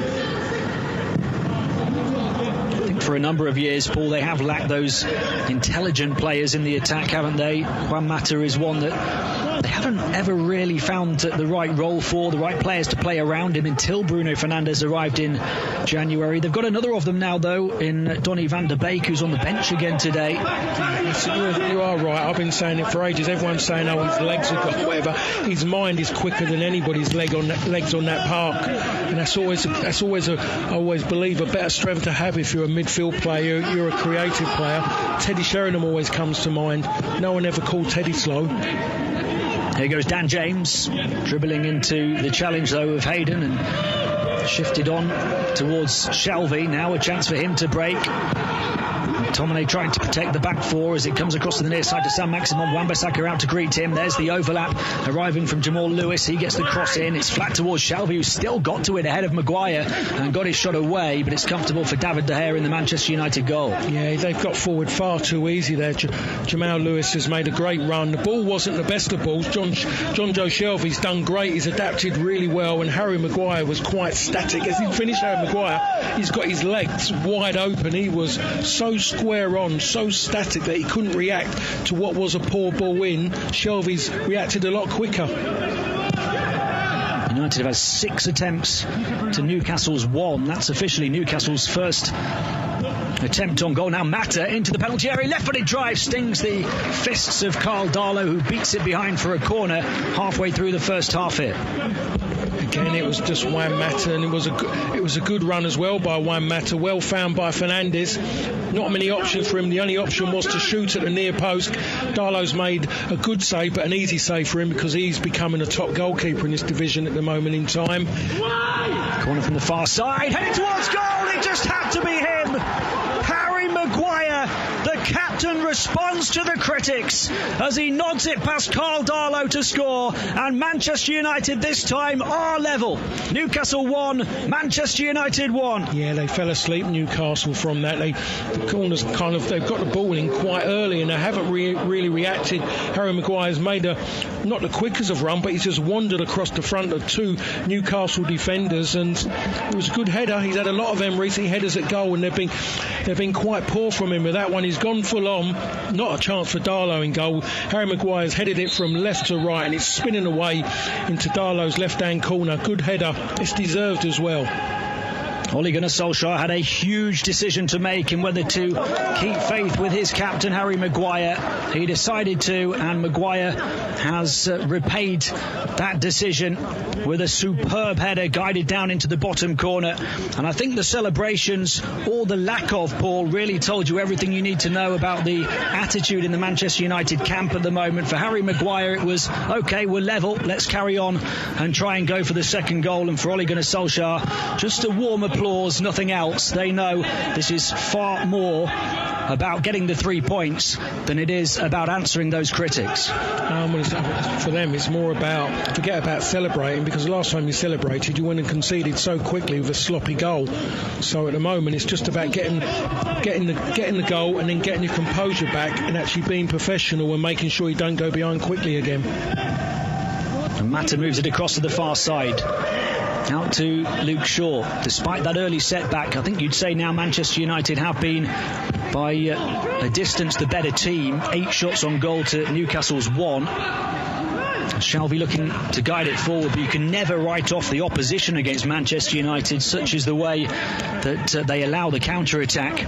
For a number of years, Paul, they have lacked those intelligent players in the attack, haven't they? Juan Mata is one that they haven't ever really found the right role for, the right players to play around him until Bruno Fernandes arrived in January. They've got another of them now, though, in Donny van der Beek, who's on the bench again today. You are right. I've been saying it for ages. Everyone's saying, oh, his legs have got whatever. His mind is quicker than anybody's legs on that park, and that's always I always believe a better strength to have if you're a midfield player, you're a creative player. Teddy Sheringham always comes to mind. No one ever called Teddy slow. Here goes Dan James, dribbling into the challenge, though, of Hayden, and shifted on towards Shelvey. Now a chance for him to break. McTominay trying to protect the back four as it comes across to the near side to Saint-Maximin. Wan-Bissaka out to greet him. There's the overlap arriving from Jamal Lewis. He gets the cross in. It's flat towards Shelvey, who still got to it ahead of Maguire and got his shot away, but it's comfortable for David De Gea in the Manchester United goal. Yeah, they've got forward far too easy there. Jamal Lewis has made a great run. The ball wasn't the best of balls. John Joe Shelvey's done great. He's adapted really well, and Harry Maguire was quite static. As he finished Harry Maguire, he's got his legs wide open. He was so square on, so static that he couldn't react to what was a poor ball in. Shelvey's reacted a lot quicker. United have had 6 attempts to Newcastle's 1. That's officially Newcastle's first attempt on goal. Now Mata into the penalty area, left-footed drive, stings the fists of Carl Darlow, who beats it behind for a corner halfway through the first half here. Again, it was just Juan Mata, and it was a good run as well by Juan Mata, well found by Fernandes. Not many options for him. The only option was to shoot at the near post. Darlow's made a good save, but an easy save for him because he's becoming a top goalkeeper in this division at the moment in time. Corner from the far side, heading towards goal. It just had to be him. Harry Maguire, the captain, responds to the critics as he nods it past Carl Darlow to score, and Manchester United this time are level. Newcastle 1, Manchester United 1. Yeah, they fell asleep, Newcastle, from that. The corners they've got the ball in quite early and they haven't really reacted. Harry Maguire's made not the quickest of run, but he's just wandered across the front of 2 Newcastle defenders, and it was a good header. He's had a lot of them recently, headers at goal, and they've been quite poor from him with that one. He's gone full on, not a chance for Darlow in goal. Harry Maguire's headed it from left to right, and it's spinning away into Darlow's left-hand corner. Good header. It's deserved as well. Ole Gunnar Solskjaer had a huge decision to make in whether to keep faith with his captain, Harry Maguire. He decided to, and Maguire has repaid that decision with a superb header guided down into the bottom corner. And I think the celebrations, or the lack of, Paul, really told you everything you need to know about the attitude in the Manchester United camp at the moment. For Harry Maguire, it was, OK, we're level, let's carry on and try and go for the second goal. And for Ole Gunnar Solskjaer, just a warm applause applause, nothing else. They know this is far more about getting the 3 points than it is about answering those critics. For them, it's more about, forget about celebrating, because the last time you celebrated, you went and conceded so quickly with a sloppy goal. So at the moment, it's just about getting the goal and then getting your composure back and actually being professional and making sure you don't go behind quickly again. And Mata moves it across to the far side. Out to Luke Shaw. Despite that early setback, I think you'd say now Manchester United have been by a distance the better team. 8 shots on goal to Newcastle's 1. Shelvey looking to guide it forward, but you can never write off the opposition against Manchester United. Such is the way that they allow the counter-attack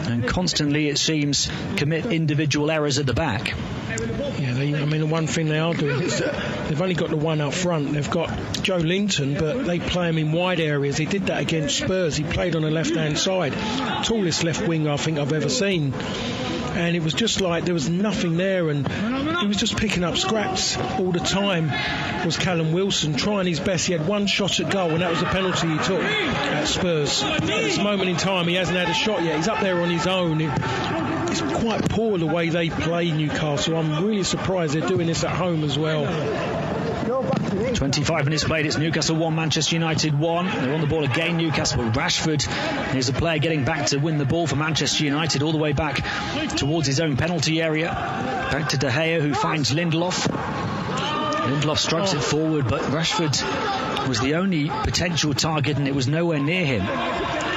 and constantly, it seems, commit individual errors at the back. Yeah, the one thing they are doing is that they've only got the one up front. They've got Joe Linton, but they play him in wide areas. He did that against Spurs. He played on the left-hand side. Tallest left winger I think I've ever seen. And it was just like there was nothing there, and he was just picking up scraps all the time. Was Callum Wilson trying his best? He had one shot at goal, and that was the penalty he took at Spurs. At this moment in time, he hasn't had a shot yet. He's up there on his own. It's quite poor the way they play Newcastle. I'm really surprised they're doing this at home as well. 25 minutes played. It's Newcastle 1, Manchester United 1. They're on the ball again, Newcastle. Rashford is a player getting back to win the ball for Manchester United, all the way back towards his own penalty area. Back to De Gea, who finds Lindelof. Lindelof strikes it forward, but Rashford was the only potential target, and it was nowhere near him.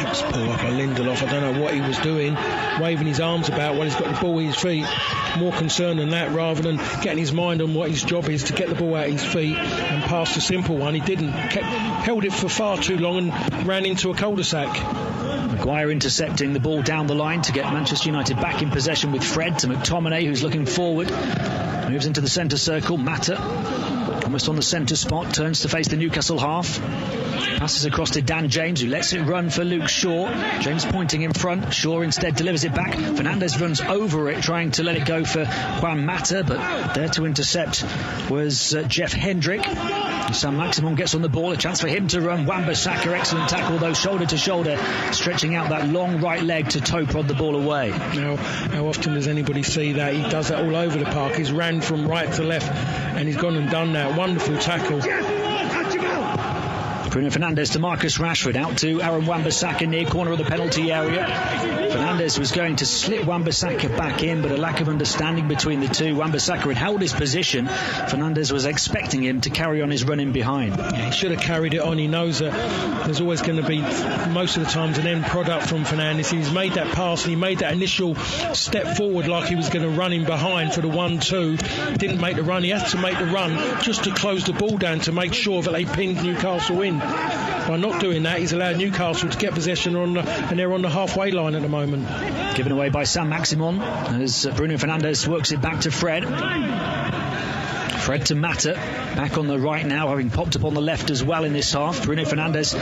It's pull up on Lindelof. I don't know what he was doing, waving his arms about while he's got the ball at his feet. More concerned than that, rather than getting his mind on what his job is, to get the ball out of his feet and pass the simple one. He didn't. Held it for far too long and ran into a cul-de-sac. Maguire intercepting the ball down the line to get Manchester United back in possession with Fred to McTominay, who's looking forward. Moves into the centre circle. Mata, almost on the centre spot, turns to face the Newcastle half. Passes across to Dan James, who lets it run for Luke Shaw. James pointing in front. Shaw instead delivers it back. Fernandes runs over it, trying to let it go for Juan Mata, but there to intercept was Jeff Hendrick. Sam Maximin gets on the ball, a chance for him to run. Wan-Bissaka, excellent tackle though, shoulder to shoulder, stretching out that long right leg to toe prod the ball away. Now, how often does anybody see that? He does that all over the park. He's ran from right to left and he's gone and done that. Wonderful tackle. Bruno Fernandes to Marcus Rashford, out to Aaron Wan-Bissaka near corner of the penalty area. Fernandes was going to slip Wan-Bissaka back in, but a lack of understanding between the two. Wan-Bissaka had held his position. Fernandes was expecting him to carry on his run in behind. Yeah, he should have carried it on. He knows that there's always going to be, most of the times, an end product from Fernandes. He's made that pass and he made that initial step forward like he was going to run in behind for the 1-2. Didn't make the run. He had to make the run just to close the ball down to make sure that they pinned Newcastle in. By not doing that, he's allowed Newcastle to get possession and they're on the halfway line at the moment. Given away by Sam Maximin as Bruno Fernandes works it back to Fred. Fred to Mata, back on the right now, having popped up on the left as well in this half. Bruno Fernandes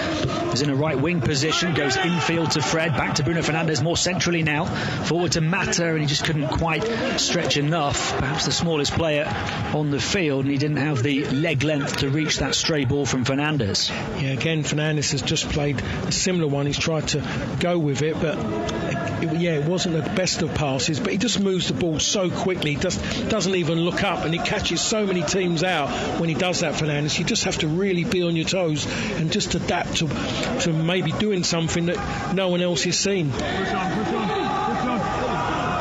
is in a right wing position, goes infield to Fred, back to Bruno Fernandes more centrally now, forward to Mata, and he just couldn't quite stretch enough. Perhaps the smallest player on the field, and he didn't have the leg length to reach that stray ball from Fernandes. Yeah, again, Fernandes has just played a similar one. He's tried to go with it, but it wasn't the best of passes, but he just moves the ball so quickly, just doesn't even look up, and he catches so many teams out when he does that, Fernandes. You just have to really be on your toes and just adapt to maybe doing something that no one else has seen.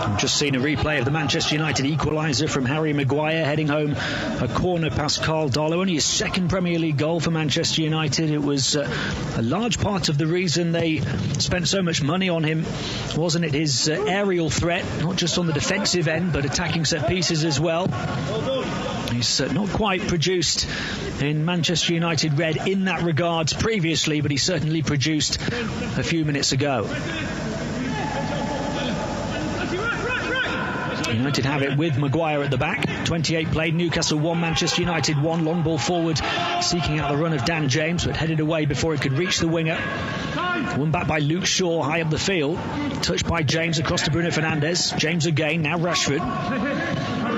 I've just seen a replay of the Manchester United equaliser from Harry Maguire heading home a corner past Carl Dollar. Only his second Premier League goal for Manchester United. It was a large part of the reason they spent so much money on him, wasn't it? His aerial threat, not just on the defensive end, but attacking set pieces as well. He's not quite produced in Manchester United red in that regard previously, but he certainly produced a few minutes ago. United have it with Maguire at the back. 28 played, Newcastle 1, Manchester United 1. Long ball forward, seeking out the run of Dan James, but headed away before it could reach the winger. Won back by Luke Shaw high up the field. Touched by James across to Bruno Fernandes. James again, now Rashford.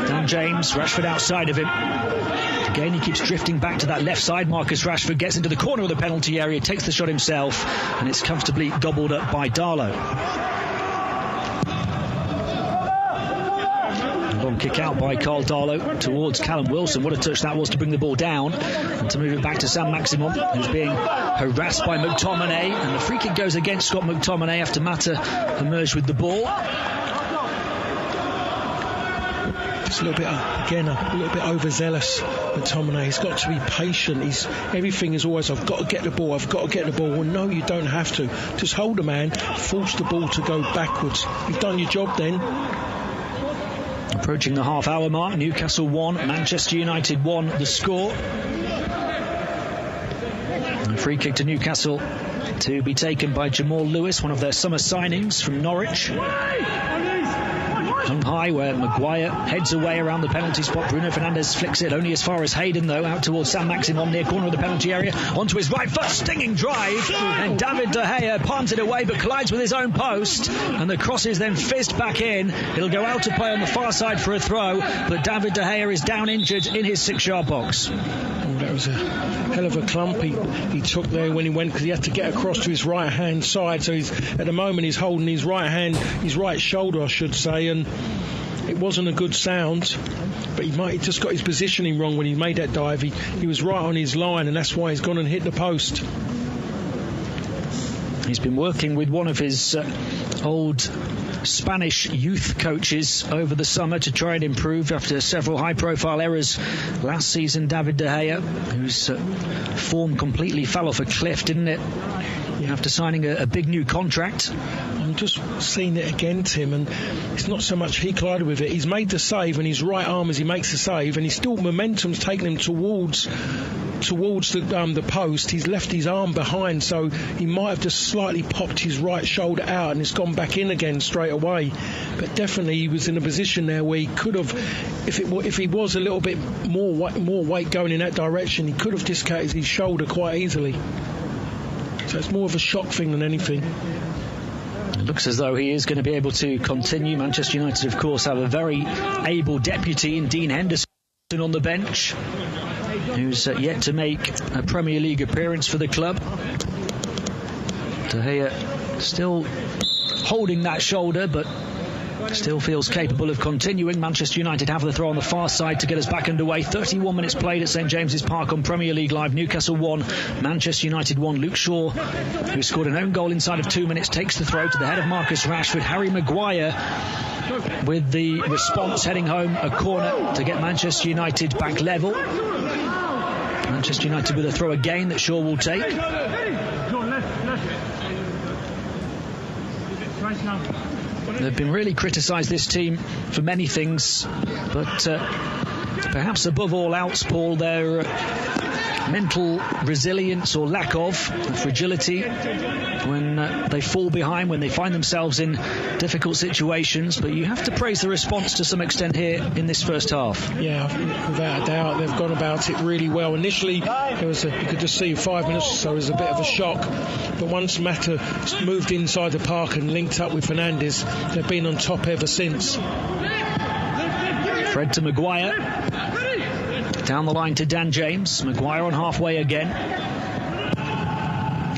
Dan James, Rashford outside of him. Again, he keeps drifting back to that left side. Marcus Rashford gets into the corner of the penalty area, takes the shot himself, and it's comfortably gobbled up by Darlow. Long kick out by Carl Darlow towards Callum Wilson. What a touch that was to bring the ball down and to move it back to Sam Maximum, who's being harassed by McTominay, and the free kick goes against Scott McTominay after Mata emerged with the ball. It's a little bit, again, a little bit overzealous, McTominay. He's got to be patient. Everything is always, I've got to get the ball, I've got to get the ball. Well, no, you don't have to. Just hold the man, force the ball to go backwards. You've done your job then. Approaching the half-hour mark, Newcastle 1, Manchester United 1, the score. A free kick to Newcastle to be taken by Jamal Lewis, one of their summer signings from Norwich. Hung high where Maguire heads away around the penalty spot. Bruno Fernandes flicks it only as far as Hayden, though, out towards Sam Maximum near corner of the penalty area. Onto his right foot, stinging drive, and David De Gea palms it away but collides with his own post, and the cross is then fizzed back in. It'll go out to play on the far side for a throw, but David De Gea is down injured in his 6-yard box. That was a hell of a clump he took there when he went, because he had to get across to his right hand side. So at the moment he's holding his right hand, his right shoulder, I should say, and it wasn't a good sound. But he just got his positioning wrong when he made that dive. He was right on his line, and that's why he's gone and hit the post. He's been working with one of his old Spanish youth coaches over the summer to try and improve after several high-profile errors last season. David De Gea, whose form completely fell off a cliff, didn't it? After signing a big new contract. I'm just seeing it again, Tim, and it's not so much he collided with it. He's made the save, and his right arm as he makes the save, and he's still, momentum's taking him towards the post. He's left his arm behind, so he might have just slightly popped his right shoulder out, and it's gone back in again straight away. But definitely he was in a position there where he could have, if he was a little bit more weight going in that direction, he could have dislocated his shoulder quite easily. So it's more of a shock thing than anything. It looks as though he is going to be able to continue. Manchester United, of course, have a very able deputy in Dean Henderson on the bench, who's yet to make a Premier League appearance for the club. De Gea still holding that shoulder, but still feels capable of continuing. Manchester United have the throw on the far side to get us back underway. 31 minutes played at St James's Park on Premier League Live. Newcastle 1, Manchester United 1. Luke Shaw, who scored an own goal inside of 2 minutes, takes the throw to the head of Marcus Rashford. Harry Maguire with the response, heading home a corner to get Manchester United back level. Manchester United with a throw again that Shaw will take. They've been really criticised, this team, for many things, but perhaps above all else, Paul, their mental resilience or lack of fragility when they fall behind, when they find themselves in difficult situations. But you have to praise the response to some extent here in this first half. Yeah, without a doubt, they've gone about it really well. Initially, you could just see 5 minutes or so, it was a bit of a shock. But once Mata moved inside the park and linked up with Fernandes, they've been on top ever since. Fred to Maguire. Down the line to Dan James. Maguire on halfway again.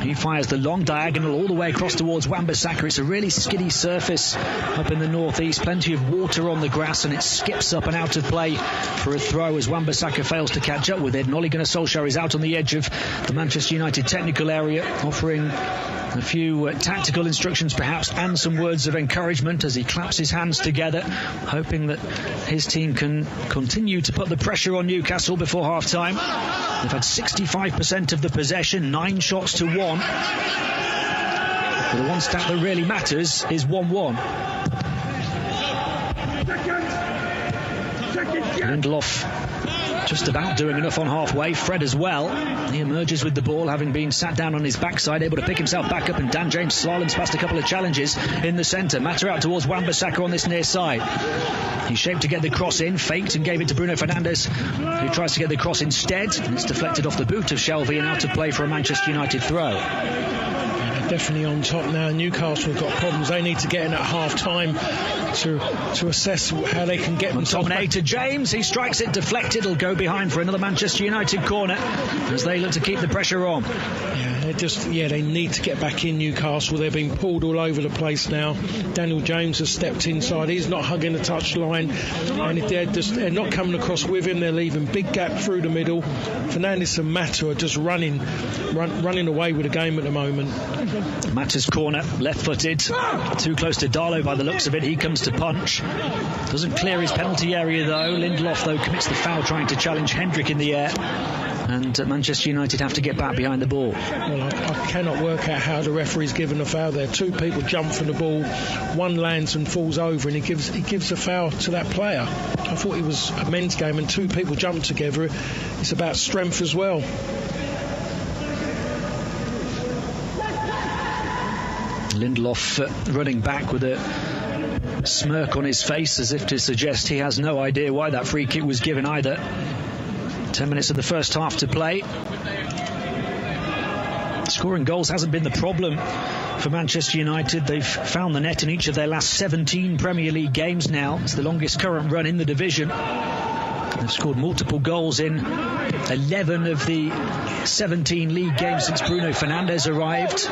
He fires the long diagonal all the way across towards Wan-Bissaka. It's a really skiddy surface up in the northeast. Plenty of water on the grass, and it skips up and out of play for a throw as Wan-Bissaka fails to catch up with it. And Ole Gunnar Solskjaer is out on the edge of the Manchester United technical area, offering a few tactical instructions perhaps, and some words of encouragement as he claps his hands together, hoping that his team can continue to put the pressure on Newcastle before half-time. They've had 65% of the possession, 9 shots to 1. But the one stat that really matters is 1-1. Lindelof just about doing enough on halfway. Fred as well. He emerges with the ball, having been sat down on his backside, able to pick himself back up, and Dan James slaloms past a couple of challenges in the centre. Mata out towards Wan-Bissaka on this near side. He's shaped to get the cross in, faked and gave it to Bruno Fernandes, who tries to get the cross instead, and it's deflected off the boot of Shelvey and out of play for a Manchester United throw. definitely on top now. Newcastle have got problems. They need to get in at half-time to assess how they can get themselves back. To James, he strikes it deflected. It'll go behind for another Manchester United corner as they look to keep the pressure on. They need to get back in, Newcastle. They're being pulled all over the place now. Daniel James has stepped inside. He's not hugging the touchline, and they're not coming across with him. They're leaving big gap through the middle. Fernandes and Mata are just running away with the game at the moment. Mata's corner, left-footed, too close to Darlow by the looks of it. He comes to punch. Doesn't clear his penalty area though. Lindelof though commits the foul trying to challenge Hendrick in the air. And Manchester United have to get back behind the ball. Well, I cannot work out how the referee's given a foul there. Two people jump for the ball, one lands and falls over, and he gives a foul to that player. I thought it was a men's game, and two people jump together. It's about strength as well. Lindelof running back with a smirk on his face as if to suggest he has no idea why that free kick was given either. 10 minutes of the first half to play. Scoring goals hasn't been the problem for Manchester United. They've found the net in each of their last 17 Premier League games now. It's the longest current run in the division. They've scored multiple goals in 11 of the 17 league games since Bruno Fernandes arrived.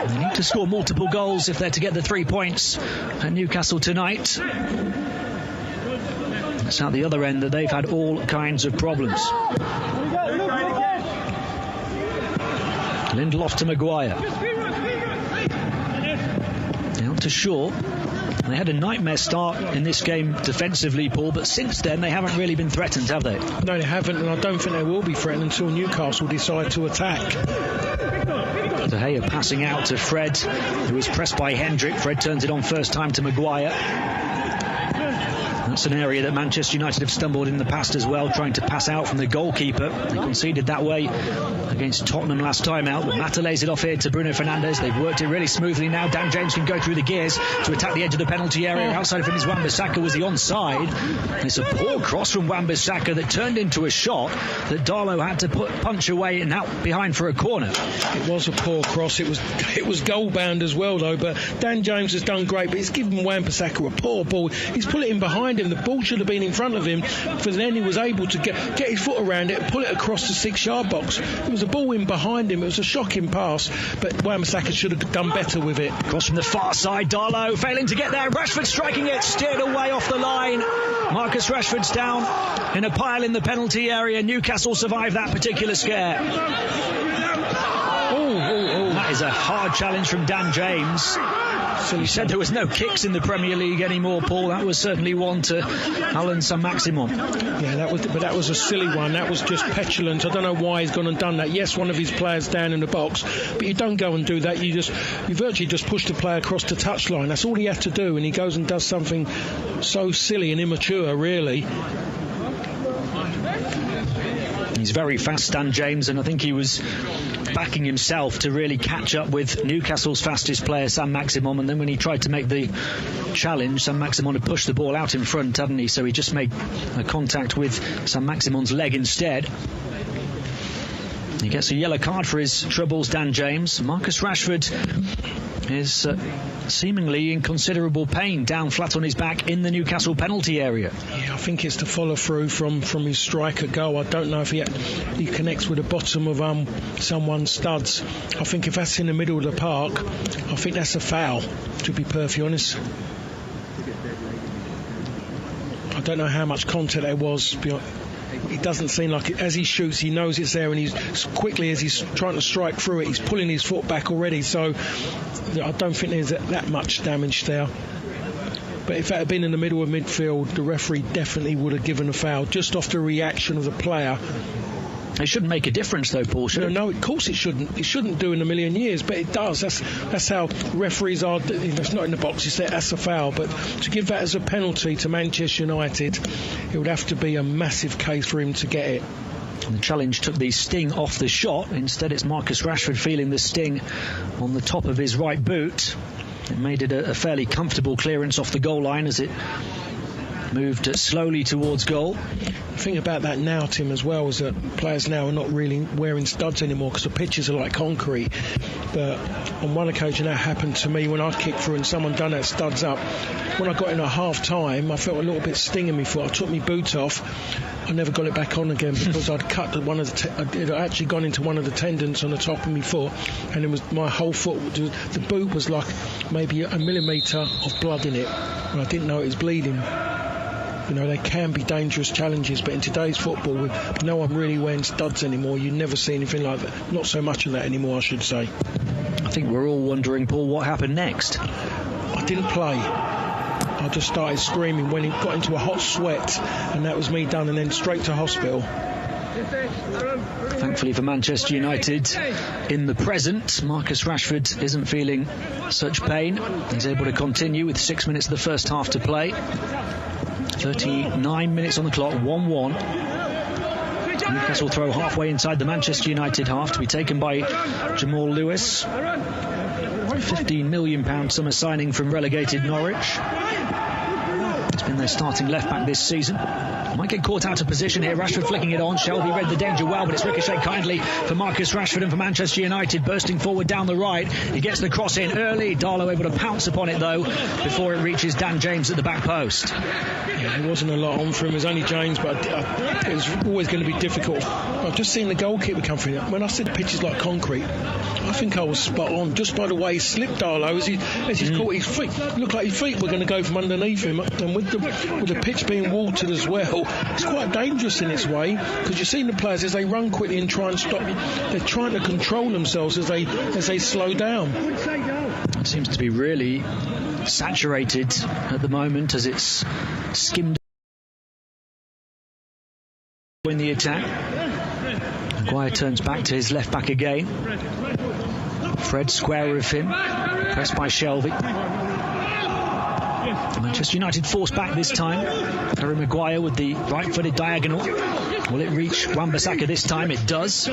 They need to score multiple goals if they're to get the 3 points at Newcastle tonight. It's at the other end that they've had all kinds of problems. Lindelof to Maguire. Out to Shaw. They had a nightmare start in this game defensively, Paul, but since then they haven't really been threatened, have they? No, they haven't, and I don't think they will be threatened until Newcastle decide to attack. De Gea passing out to Fred, who is pressed by Hendrick. Fred turns it on first time to Maguire. That's an area that Manchester United have stumbled in the past as well, trying to pass out from the goalkeeper. They conceded that way against Tottenham last time out, but Mata lays it off here to Bruno Fernandes. They've worked it really smoothly now. Dan James can go through the gears to attack the edge of the penalty area. Outside of him is Wan-Bissaka. Was the onside? It's a poor cross from Wan-Bissaka that turned into a shot that Darlow had to punch away and out behind for a corner. It was a poor cross. It was goal bound as well though, but Dan James has done great, but he's given Wan-Bissaka a poor ball. He's put it in behind him. The ball should have been in front of him, for then he was able to get his foot around it and pull it across the 6-yard box. It was a ball in behind him. It was a shocking pass, but Wan-Bissaka should have done better with it. Cross from the far side, Darlow failing to get there. Rashford striking it, steered away off the line. Marcus Rashford's down in a pile in the penalty area. Newcastle survived that particular scare. That is a hard challenge from Dan James. So you said there was no kicks in the Premier League anymore, Paul. That was certainly one to Alan Saint-Maximin. Yeah, that was a silly one. That was just petulant. I don't know why he's gone and done that. Yes, one of his players down in the box, but you don't go and do that. You virtually just push the player across the touchline. That's all he had to do, and he goes and does something so silly and immature, really. He's very fast, Dan James, and I think he was backing himself to really catch up with Newcastle's fastest player, Saint-Maximin, and then when he tried to make the challenge, Saint-Maximin had pushed the ball out in front, hadn't he? So he just made a contact with Saint-Maximin's leg instead. He gets a yellow card for his troubles, Dan James. Marcus Rashford is seemingly in considerable pain, down flat on his back in the Newcastle penalty area. Yeah, I think it's the follow through from his strike at goal. I don't know if he connects with the bottom of someone's studs. I think if that's in the middle of the park, I think that's a foul, to be perfectly honest. I don't know how much contact there was. It doesn't seem like it. As he shoots, he knows it's there, and he's quickly, as he's trying to strike through it, he's pulling his foot back already. So I don't think there's that much damage there. But if that had been in the middle of midfield, the referee definitely would have given a foul just off the reaction of the player. It shouldn't make a difference though, Paul, should it? No, of course it shouldn't. It shouldn't do in a million years, but it does. That's how referees are. It's not in the box, that's a foul. But to give that as a penalty to Manchester United, it would have to be a massive case for him to get it. And the challenge took the sting off the shot. Instead, it's Marcus Rashford feeling the sting on the top of his right boot. It made it a fairly comfortable clearance off the goal line as it moved slowly towards goal. The thing about that now, Tim, as well, is that players now are not really wearing studs anymore because the pitches are like concrete. But on one occasion that happened to me when I kicked through and someone done that studs up. When I got in at half time, I felt a little bit sting in my foot. I took my boot off. I never got it back on again because I'd cut I'd actually gone into one of the tendons on the top of my foot, and it was my whole foot. The boot was like maybe a millimetre of blood in it, and I didn't know it was bleeding. You know, they can be dangerous challenges, but in today's football, with no one really wearing studs anymore, you never see anything like that. Not so much of that anymore, I should say. I think we're all wondering, Paul, what happened next? I didn't play. I just started screaming when it got into a hot sweat, and that was me done, and then straight to hospital. Thankfully for Manchester United, in the present, Marcus Rashford isn't feeling such pain. He's able to continue with 6 minutes of the first half to play. 39 minutes on the clock, 1-1. Newcastle throw halfway inside the Manchester United half to be taken by Jamal Lewis. £15 million summer signing from relegated Norwich. He's been their starting left-back this season. Might get caught out of position here. Rashford flicking it on. Shelby read the danger well, but it's ricocheted kindly for Marcus Rashford and for Manchester United, bursting forward down the right. He gets the cross in early. Darlow able to pounce upon it, though, before it reaches Dan James at the back post. Yeah, there wasn't a lot on for him. It was only James, but it was always going to be difficult. I've just seen the goalkeeper come through. When I said the pitch is like concrete, I think I was spot on, just by the way he slipped Darlow as he's caught his feet. It looked like his feet were going to go from underneath him, and with the pitch being watered as well, it's quite dangerous in its way, because you've seen the players as they run quickly and try and stop, they're trying to control themselves as they slow down. It seems to be really saturated at the moment as it's skimmed in the attack. Maguire turns back to his left back again. Fred square of him, pressed by Shelby. Manchester United forced back this time. Harry Maguire with the right-footed diagonal. Will it reach Wan-Bissaka this time? It does.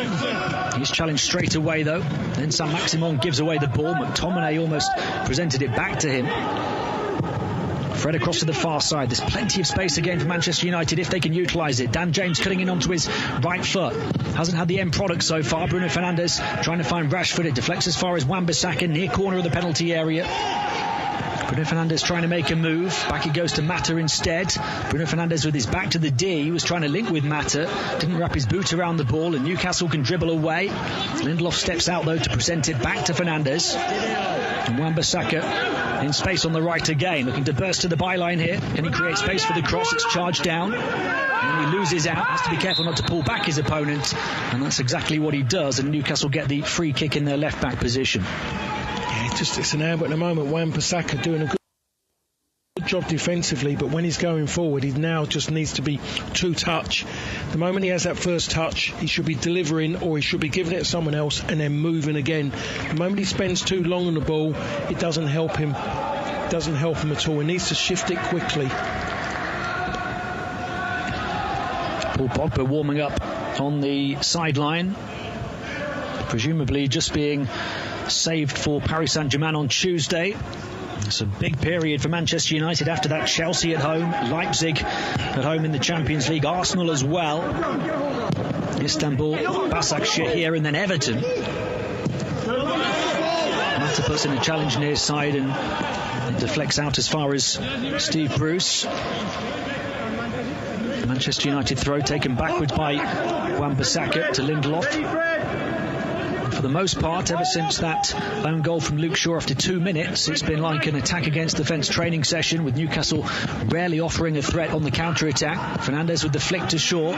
He's challenged straight away, though. Then Saint-Maximin gives away the ball. McTominay almost presented it back to him. Fred across to the far side. There's plenty of space again for Manchester United if they can utilise it. Dan James cutting in onto his right foot. Hasn't had the end product so far. Bruno Fernandes trying to find Rashford. It deflects as far as Wan-Bissaka, near corner of the penalty area. Bruno Fernandes trying to make a move. Back it goes to Mata instead. Bruno Fernandes with his back to the D. He was trying to link with Mata. Didn't wrap his boot around the ball, and Newcastle can dribble away. Lindelof steps out, though, to present it back to Fernandes. And Wan-Bissaka in space on the right again, looking to burst to the byline here. Can he create space for the cross? It's charged down. And he loses out. Has to be careful not to pull back his opponent. And that's exactly what he does. And Newcastle get the free kick in their left-back position. It's an amber at the moment. Wan-Bissaka doing a good job defensively, but when he's going forward, he now just needs to be two-touch. The moment he has that first touch, he should be delivering, or he should be giving it to someone else and then moving again. The moment he spends too long on the ball, it doesn't help him. It doesn't help him at all. He needs to shift it quickly. Paul Pogba warming up on the sideline, presumably just being saved for Paris Saint-Germain on Tuesday. It's a big period for Manchester United after that. Chelsea at home, Leipzig at home in the Champions League, Arsenal as well, Istanbul, Başakşehir, and then Everton. Mata puts in a challenge near side and it deflects out as far as Steve Bruce. Manchester United throw taken backwards by Wan-Bissaka to Lindelof. For the most part, ever since that own goal from Luke Shaw after 2 minutes, it's been like an attack against defence training session, with Newcastle rarely offering a threat on the counter-attack. Fernandes with the flick to Shaw.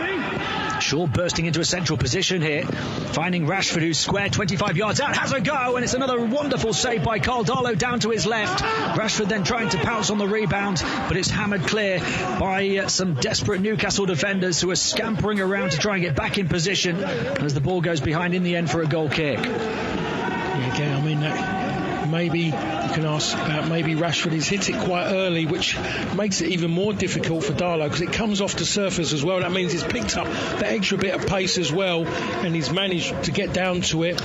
Shaw bursting into a central position here, finding Rashford, who's square 25 yards out, has a go, and it's another wonderful save by Carl Darlow down to his left. Rashford then trying to pounce on the rebound, but it's hammered clear by some desperate Newcastle defenders who are scampering around to try and get back in position as the ball goes behind in the end for a goal kick. Yeah, again, I mean, maybe you can ask about maybe Rashford has hit it quite early, which makes it even more difficult for Darlow because it comes off the surface as well. That means he's picked up that extra bit of pace as well, and he's managed to get down to it.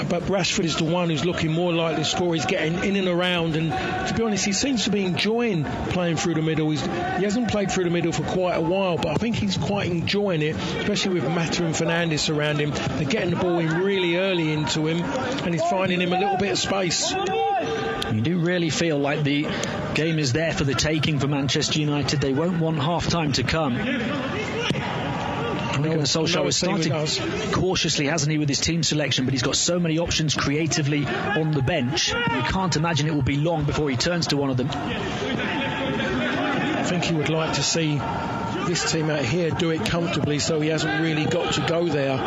but Rashford is the one who's looking more likely to score. He's getting in and around, and to be honest, he seems to be enjoying playing through the middle. He hasn't played through the middle for quite a while, but I think he's quite enjoying it, especially with Mata and Fernandes around him. They're getting the ball in really early into him, and he's finding him a little bit of space. You do really feel like the game is there for the taking for Manchester United. They won't want half-time to come. Solskjaer has started cautiously, hasn't he, with his team selection, but he's got so many options creatively on the bench. You can't imagine it will be long before he turns to one of them. I think he would like to see this team out here do it comfortably, so he hasn't really got to go there.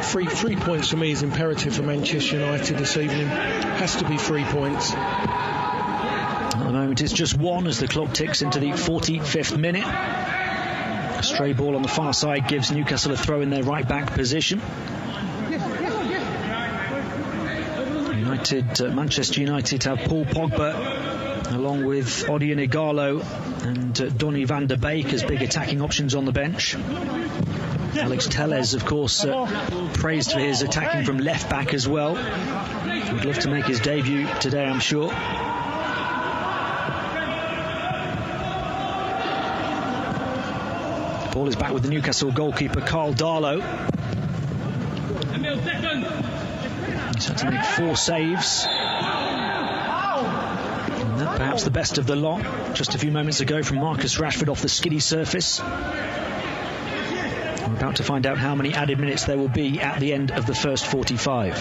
Three points for me is imperative for Manchester United this evening. Has to be 3 points. At the moment it's just one as the clock ticks into the 45th minute. A stray ball on the far side gives Newcastle a throw in their right back position. Manchester United have Paul Pogba along with Odion Ighalo and Donny van der Beek as big attacking options on the bench. Alex Telles, of course, praised for his attacking from left back as well. Would love to make his debut today, I'm sure. Ball is back with the Newcastle goalkeeper Carl Darlow. He's had to make 4 saves. And that perhaps the best of the lot. Just a few moments ago from Marcus Rashford off the skiddy surface. We're about to find out how many added minutes there will be at the end of the first 45.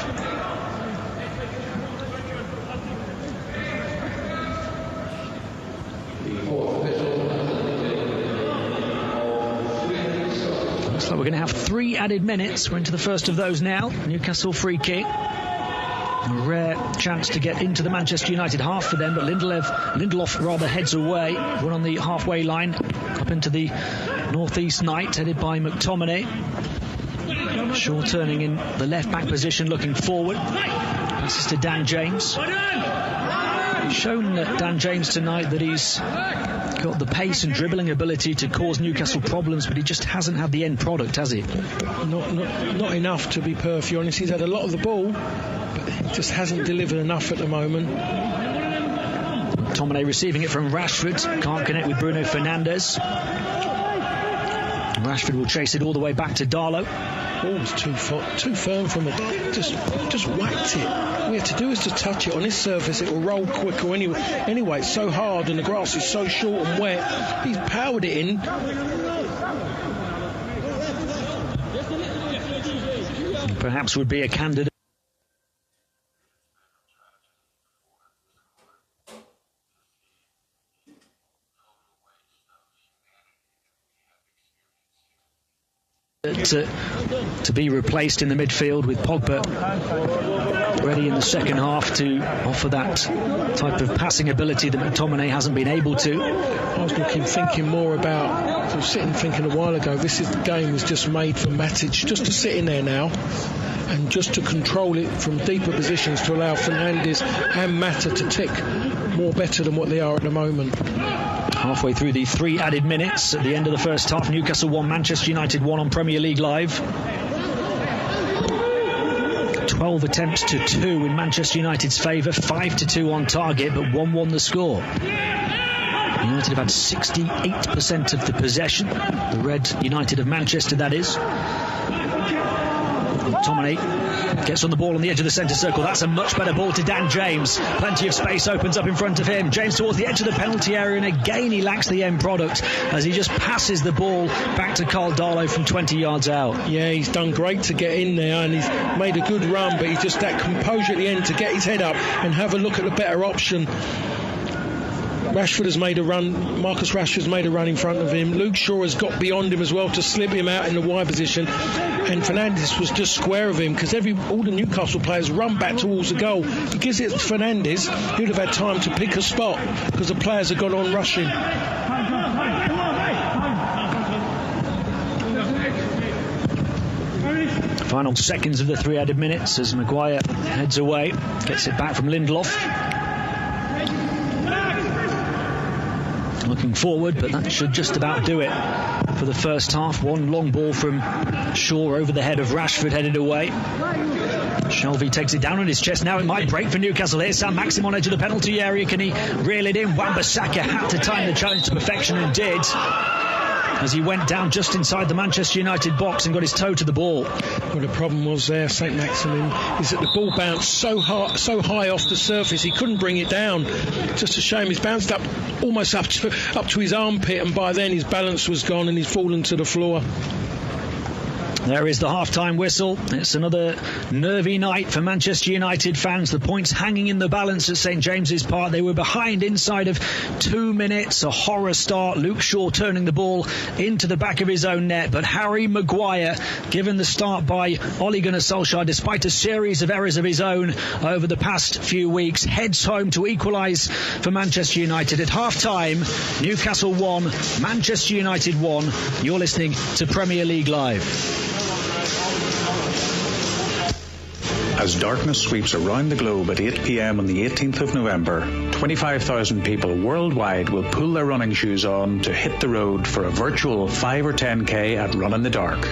Looks like we're going to have 3 added minutes. We're into the first of those now. Newcastle free kick. A rare chance to get into the Manchester United half for them, but Lindelof rather heads away. One on the halfway line, up into the northeast night, headed by McTominay. Shaw turning in the left back position, looking forward. Passes to Dan James. He's shown Dan James tonight that he's got the pace and dribbling ability to cause Newcastle problems, but he just hasn't had the end product, has he? Not enough, to be perfectly honest. He's had a lot of the ball, but he just hasn't delivered enough at the moment. McTominay receiving it from Rashford, can't connect with Bruno Fernandes. Rashford will chase it all the way back to Darlow. Ball's too firm from it. Just whacked it. All we have to do is to touch it on this surface. It will roll quicker anyway. Anyway, it's so hard and the grass is so short and wet. He's powered it in. Perhaps would be a candidate. To be replaced in the midfield with Pogba ready in the second half to offer that type of passing ability that McTominay hasn't been able to. I was thinking more about, thinking a while ago, the game was just made for Matic just to sit in there now and just to control it from deeper positions to allow Fernandes and Mata to tick more better than what they are at the moment. Halfway through the 3 added minutes at the end of the first half, Newcastle 1, Manchester United 1 on Premier League Live. 12 attempts to 2 in Manchester United's favour, 5-2 on target, but 1-1 the score. United have had 68% of the possession, the Red United of Manchester, that is. McTominay gets on the ball on the edge of the centre circle. That's a much better ball to Dan James. Plenty of space opens up in front of him. James towards the edge of the penalty area, and again he lacks the end product as he just passes the ball back to Carl Darlow from 20 yards out. Yeah, he's done great to get in there and he's made a good run, but he's just that composure at the end to get his head up and have a look at the better option. Rashford has made a run. Marcus Rashford's made a run in front of him. Luke Shaw has got beyond him as well to slip him out in the wide position. And Fernandes was just square of him because all the Newcastle players run back towards the goal. He gives it to Fernandes. He would have had time to pick a spot because the players have gone on rushing. Final seconds of the 3 added minutes as Maguire heads away. Gets it back from Lindelof. Looking forward, but that should just about do it for the first half. One long ball from Shaw over the head of Rashford, headed away. Shelvey takes it down on his chest. Now it might break for Newcastle. Here's Sam Maxim on edge of the penalty area. Can he reel it in? Wan-Bissaka had to time the challenge to perfection and did, as he went down just inside the Manchester United box and got his toe to the ball. Well, the problem was there, St. Maximin, is that the ball bounced so high off the surface he couldn't bring it down. Just a shame. He's bounced up almost up to his armpit, and by then his balance was gone and he's fallen to the floor. There is the half-time whistle. It's another nervy night for Manchester United fans. The points hanging in the balance at St James's Park. They were behind inside of 2 minutes. A horror start. Luke Shaw turning the ball into the back of his own net. But Harry Maguire, given the start by Ole Gunnar Solskjaer, despite a series of errors of his own over the past few weeks, heads home to equalise for Manchester United. At half-time, Newcastle 1, Manchester United 1. You're listening to Premier League Live. As darkness sweeps around the globe at 8 p.m. on the 18th of November, 25,000 people worldwide will pull their running shoes on to hit the road for a virtual 5 or 10k at Run in the Dark.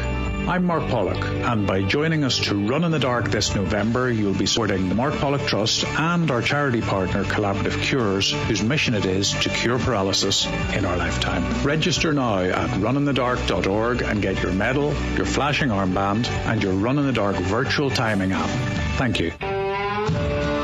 I'm Mark Pollock, and by joining us to Run in the Dark this November, you'll be supporting the Mark Pollock Trust and our charity partner Collaborative Cures, whose mission it is to cure paralysis in our lifetime. Register now at runinthedark.org and get your medal, your flashing armband, and your Run in the Dark virtual timing app. Thank you.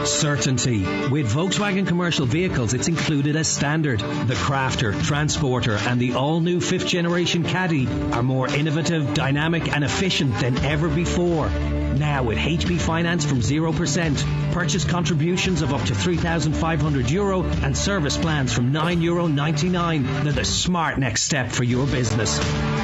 Certainty. With Volkswagen commercial vehicles, it's included as standard. The Crafter, Transporter and the all-new 5th generation Caddy are more innovative, dynamic and efficient than ever before. Now with HP Finance from 0%, purchase contributions of up to €3,500 and service plans from €9.99. They're the smart next step for your business.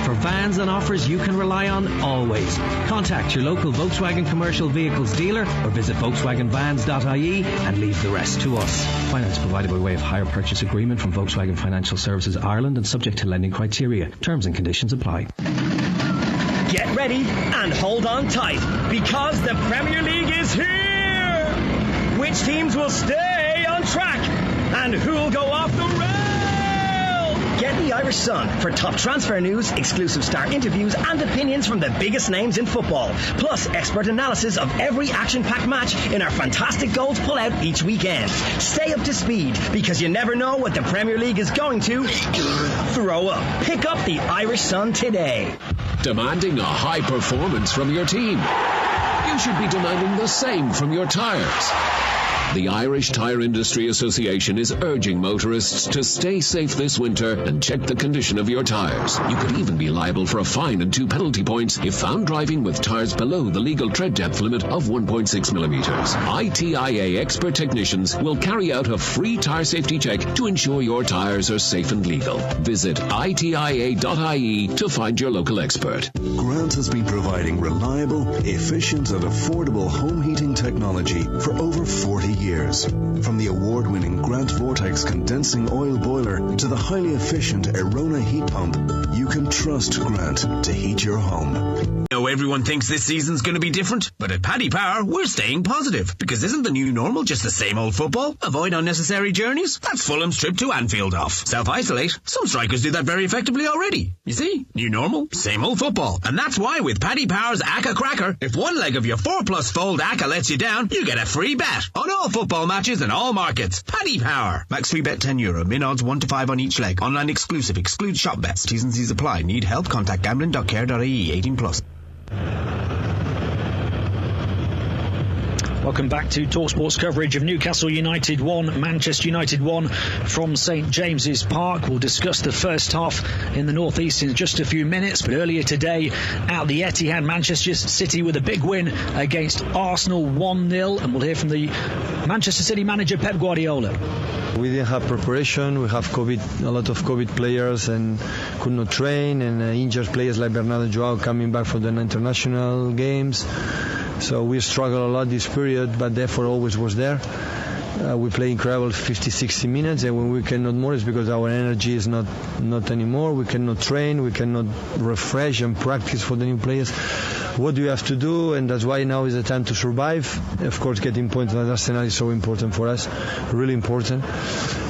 For vans and offers you can rely on always. Contact your local Volkswagen commercial vehicles dealer or visit VolkswagenVans.ie and leave the rest to us. Finance provided by way of hire purchase agreement from Volkswagen Financial Services Ireland and subject to lending criteria. Terms and conditions apply. Get ready and hold on tight because the Premier League is here! Which teams will stay on track and who'll go off the rail? Get the Irish Sun for top transfer news, exclusive star interviews and opinions from the biggest names in football. Plus expert analysis of every action-packed match in our fantastic goals pull-out each weekend. Stay up to speed because you never know what the Premier League is going to throw up. Pick up the Irish Sun today. Demanding a high performance from your team? You should be demanding the same from your tires. The Irish Tyre Industry Association is urging motorists to stay safe this winter and check the condition of your tyres. You could even be liable for a fine and 2 penalty points if found driving with tyres below the legal tread depth limit of 1.6 millimetres. ITIA expert technicians will carry out a free tyre safety check to ensure your tyres are safe and legal. Visit itia.ie to find your local expert. Grant has been providing reliable, efficient and affordable home heating technology for over 40 years. From the award-winning Grant Vortex condensing oil boiler to the highly efficient Arona heat pump, you can trust Grant to heat your home. Know everyone thinks this season's going to be different, but at Paddy Power, we're staying positive. Because isn't the new normal just the same old football? Avoid unnecessary journeys? That's Fulham's trip to Anfield off. Self-isolate? Some strikers do that very effectively already. You see? New normal, same old football. And that's why with Paddy Power's ACCA Cracker, if one leg of your 4+ fold ACCA lets you down, you get a free bet on all football matches and all markets. Paddy Power. Max free bet €10. Min odds 1 to 5 on each leg. Online exclusive. Excludes shop bets. T's and C's apply. Need help? Contact gambling.care.ie. 18+. Welcome back to TalkSport's coverage of Newcastle United 1, Manchester United 1 from St James's Park. We'll discuss the first half in the North East in just a few minutes, but earlier today at the Etihad, Manchester City with a big win against Arsenal 1-0, and we'll hear from the Manchester City manager Pep Guardiola. We didn't have preparation. We have a lot of COVID players and could not train, and injured players like Bernardo Joao coming back from the international games. So we struggled a lot this period, but the effort always was there. We play incredible 50-60 minutes, and when we cannot more, it's because our energy is not anymore. We cannot train, we cannot refresh and practice for the new players. What do we have to do? And that's why now is the time to survive. Of course, getting points like Arsenal is so important for us, really important.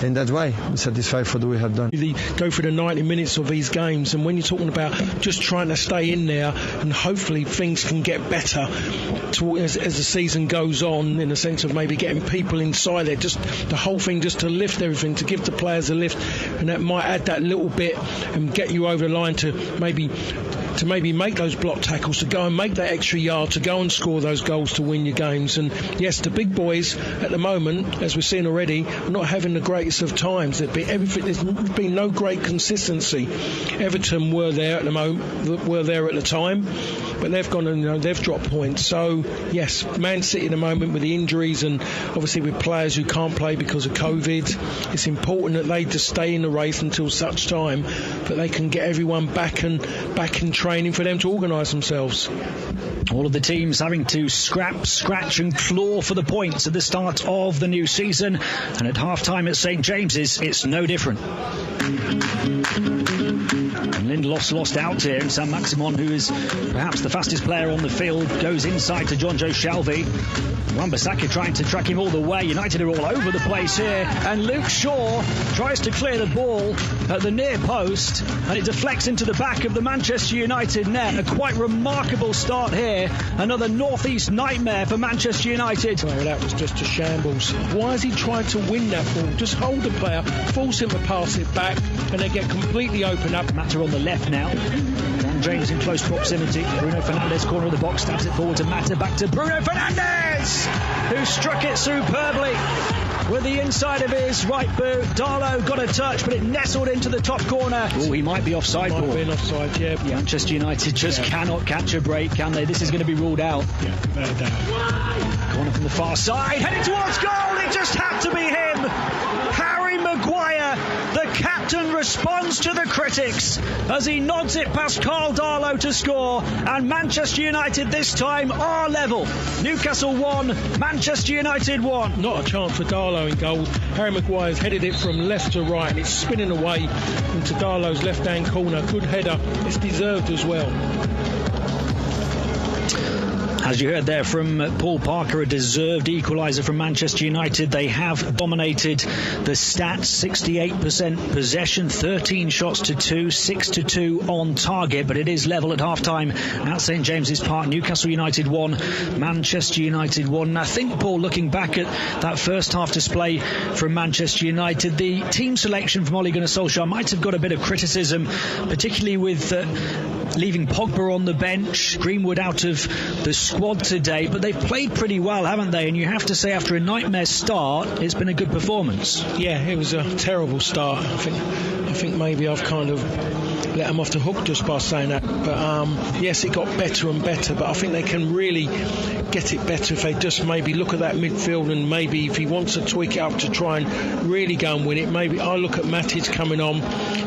and that's why I'm satisfied for what we have done. You go through the 90 minutes of these games, and when you're talking about just trying to stay in there, and hopefully things can get better as the season goes on, in the sense of maybe getting people inside there, just the whole thing, just to lift everything, to give the players a lift, and that might add that little bit and get you over the line to maybe make those block tackles, to go and make that extra yard, to go and score those goals to win your games. And yes, the big boys at the moment, as we've seen already, are not having the greatest of times. There's been no great consistency. Everton were there at the time, but they've gone and they've dropped points. So yes, Man City at the moment with the injuries, and obviously with players who can't play because of COVID, it's important that they just stay in the race until such time that they can get everyone back in training for them to organise themselves. All of the teams having to scrap, scratch and claw for the points at the start of the new season, and at half-time at St James's it's no different. And Lindelof's lost out here, and Saint-Maximin, who is perhaps the fastest player on the field, goes inside to Jonjo Shelvey. Wan-Bissaka trying to track him all the way. United are all over the place here, and Luke Shaw tries to clear the ball at the near post, and it deflects into the back of the Manchester United net. A quite remarkable start here. Another northeast nightmare for Manchester United. Well, that was just a shambles. Why has he tried to win that ball? Just hold the player, force him to pass it back, and they get completely open up. Mata on the left now. Dan James in close proximity. Bruno Fernandes, corner of the box, stabs it forward to Mata, back to Bruno Fernandes, who struck it superbly with the inside of his right boot. Darlow got a touch, but it nestled into the top corner. Oh, he might be offside. Might have been offside, yeah. Manchester United just cannot catch a break, can they? This is going to be ruled out. Yeah, without a doubt. Corner from the far side, heading towards goal. It just had to be him. Harry Maguire, the captain, responds to the critics as he nods it past Carl Darlow to score, and Manchester United this time are level. Newcastle 1, Manchester United 1. Not a chance for Darlow in goal. Harry Maguire's headed it from left to right, and it's spinning away into Darlow's left-hand corner. Good header. It's deserved as well. As you heard there from Paul Parker, a deserved equaliser from Manchester United. They have dominated the stats. 68% possession, 13 shots to 2, 6 to 2 on target, but it is level at half-time at St James's Park. Newcastle United 1, Manchester United 1. And I think, Paul, looking back at that first half display from Manchester United, the team selection from Ole Gunnar Solskjaer might have got a bit of criticism, particularly with leaving Pogba on the bench, Greenwood out of the squad today, but they've played pretty well, haven't they? And you have to say, after a nightmare start, it's been a good performance. Yeah, it was a terrible start. I think maybe I've kind of let them off the hook just by saying that, but yes, it got better and better, but I think they can really get it better if they just maybe look at that midfield, and maybe if he wants to tweak it up to try and really go and win it, maybe I look at Matic coming on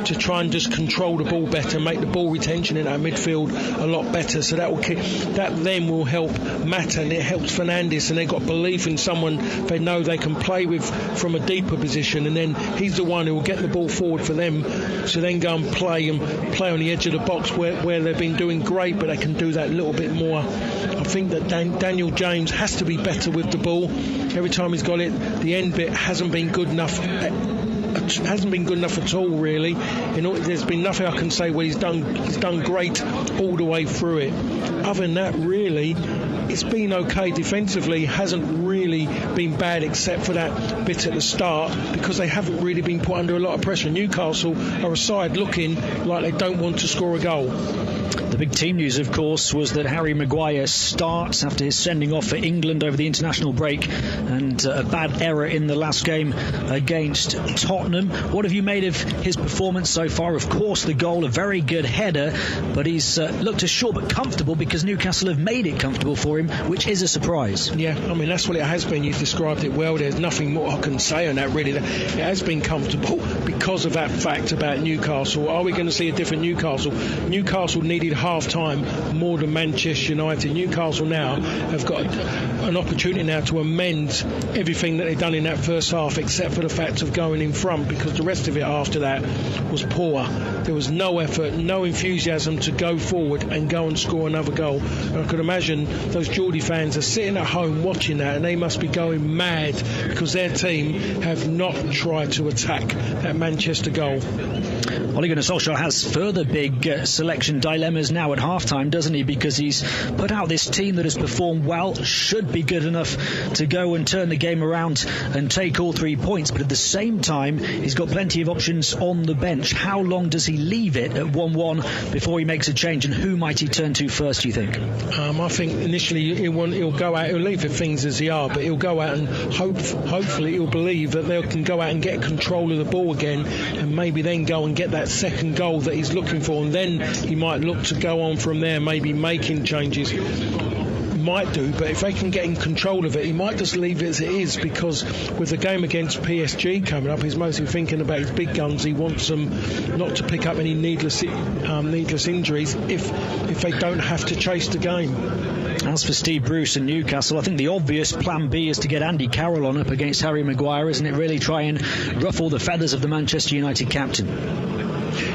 to try and just control the ball better, make the ball retention in that midfield a lot better, so that then will help Mata, and it helps Fernandes, and they've got belief in someone they know they can play with from a deeper position, and then he's the one who will get the ball forward for them to then go and play on the edge of the box where they've been doing great, but they can do that a little bit more. I think that Daniel James has to be better with the ball. Every time he's got it, the end bit hasn't been good enough. Hasn't been good enough at all, really. There's been nothing I can say where he's done great all the way through it. Other than that, really, it's been okay defensively. Hasn't really been bad, except for that bit at the start, because they haven't really been put under a lot of pressure. Newcastle are a side looking like they don't want to score a goal. The big team news, of course, was that Harry Maguire starts after his sending off for England over the international break, and a bad error in the last game against Tottenham. What have you made of his performance so far? Of course, the goal, a very good header, but he's looked ashore but comfortable, because Newcastle have made it comfortable for him, which is a surprise. Yeah, I mean, that's what it has been. You've described it well. There's nothing more I can say on that, really. It has been comfortable because of that fact about Newcastle. Are we going to see a different Newcastle? Newcastle needed half-time more than Manchester United. Newcastle now have got an opportunity now to amend everything that they've done in that first half, except for the fact of going in front, because the rest of it after that was poor. There was no effort, no enthusiasm to go forward and go and score another goal. And I could imagine those those Geordie fans are sitting at home watching that, and they must be going mad because their team have not tried to attack that Manchester goal. Ole Gunnar Solskjaer has further big selection dilemmas now at half-time, doesn't he? Because he's put out this team that has performed well, should be good enough to go and turn the game around and take all 3 points. But at the same time, he's got plenty of options on the bench. How long does he leave it at 1-1 before he makes a change? And who might he turn to first, do you think? I think initially he'll go out, he'll leave the things as they are, but he'll go out and hopefully he'll believe that they can go out and get control of the ball again, and maybe then go and get that second goal that he's looking for, and then he might look to go on from there, maybe making changes. Might do, but if they can get in control of it, he might just leave it as it is, because with the game against PSG coming up, he's mostly thinking about his big guns. He wants them not to pick up any needless injuries if they don't have to chase the game. As for Steve Bruce and Newcastle, I think the obvious plan B is to get Andy Carroll on up against Harry Maguire, isn't it? Really try and ruffle the feathers of the Manchester United captain.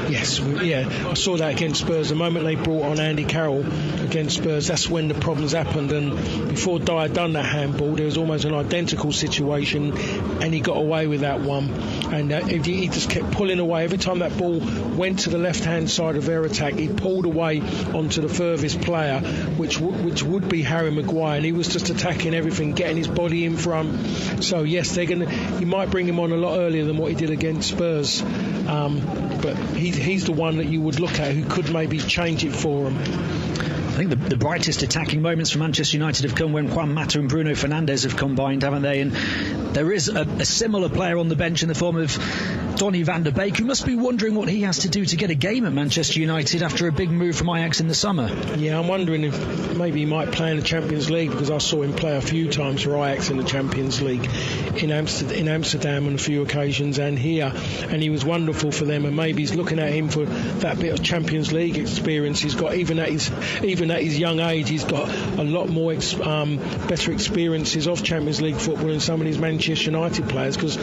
Yes, I saw that against Spurs. The moment they brought on Andy Carroll against Spurs, that's when the problems happened. And before Dyer done that handball, there was almost an identical situation, and he got away with that one. And he just kept pulling away. Every time that ball went to the left-hand side of their attack, he pulled away onto the furthest player, which would be Harry Maguire, and he was just attacking everything, getting his body in front. So yes, he might bring him on a lot earlier than what he did against Spurs. But he's the one that you would look at who could maybe change it for him. I think the brightest attacking moments for Manchester United have come when Juan Mata and Bruno Fernandes have combined, haven't they? And there is a similar player on the bench in the form of Donny van der Beek, who must be wondering what he has to do to get a game at Manchester United after a big move from Ajax in the summer. Yeah, I'm wondering if maybe he might play in the Champions League, because I saw him play a few times for Ajax in the Champions League in Amsterdam on a few occasions and here, and he was wonderful for them, and maybe he's looking at him for that bit of Champions League experience he's got. Even at his young age, he's got a lot more better experiences of Champions League football than some of these Manchester United players, because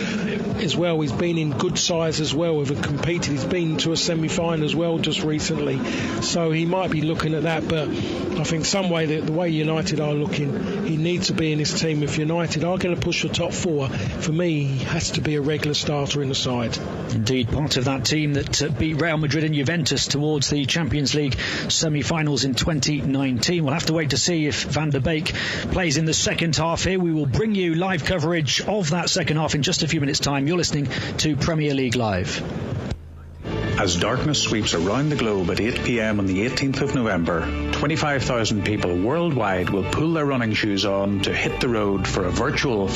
as well he's been in good sides as well, have competed. He's been to a semi-final as well just recently, so he might be looking at that. But I think some way the way United are looking, he needs to be in his team. If United are going to push the top four, for me he has to be a regular starter in the side. Indeed, part of that team that beat Real Madrid and Juventus towards the Champions League semi-finals in 2019. We'll have to wait to see if Van der Beek plays in the second half here. We will bring you live coverage of that second half in just a few minutes' time. You're listening to Premier League Live. As darkness sweeps around the globe at 8 p.m. on the 18th of November, 25,000 people worldwide will pull their running shoes on to hit the road for a virtual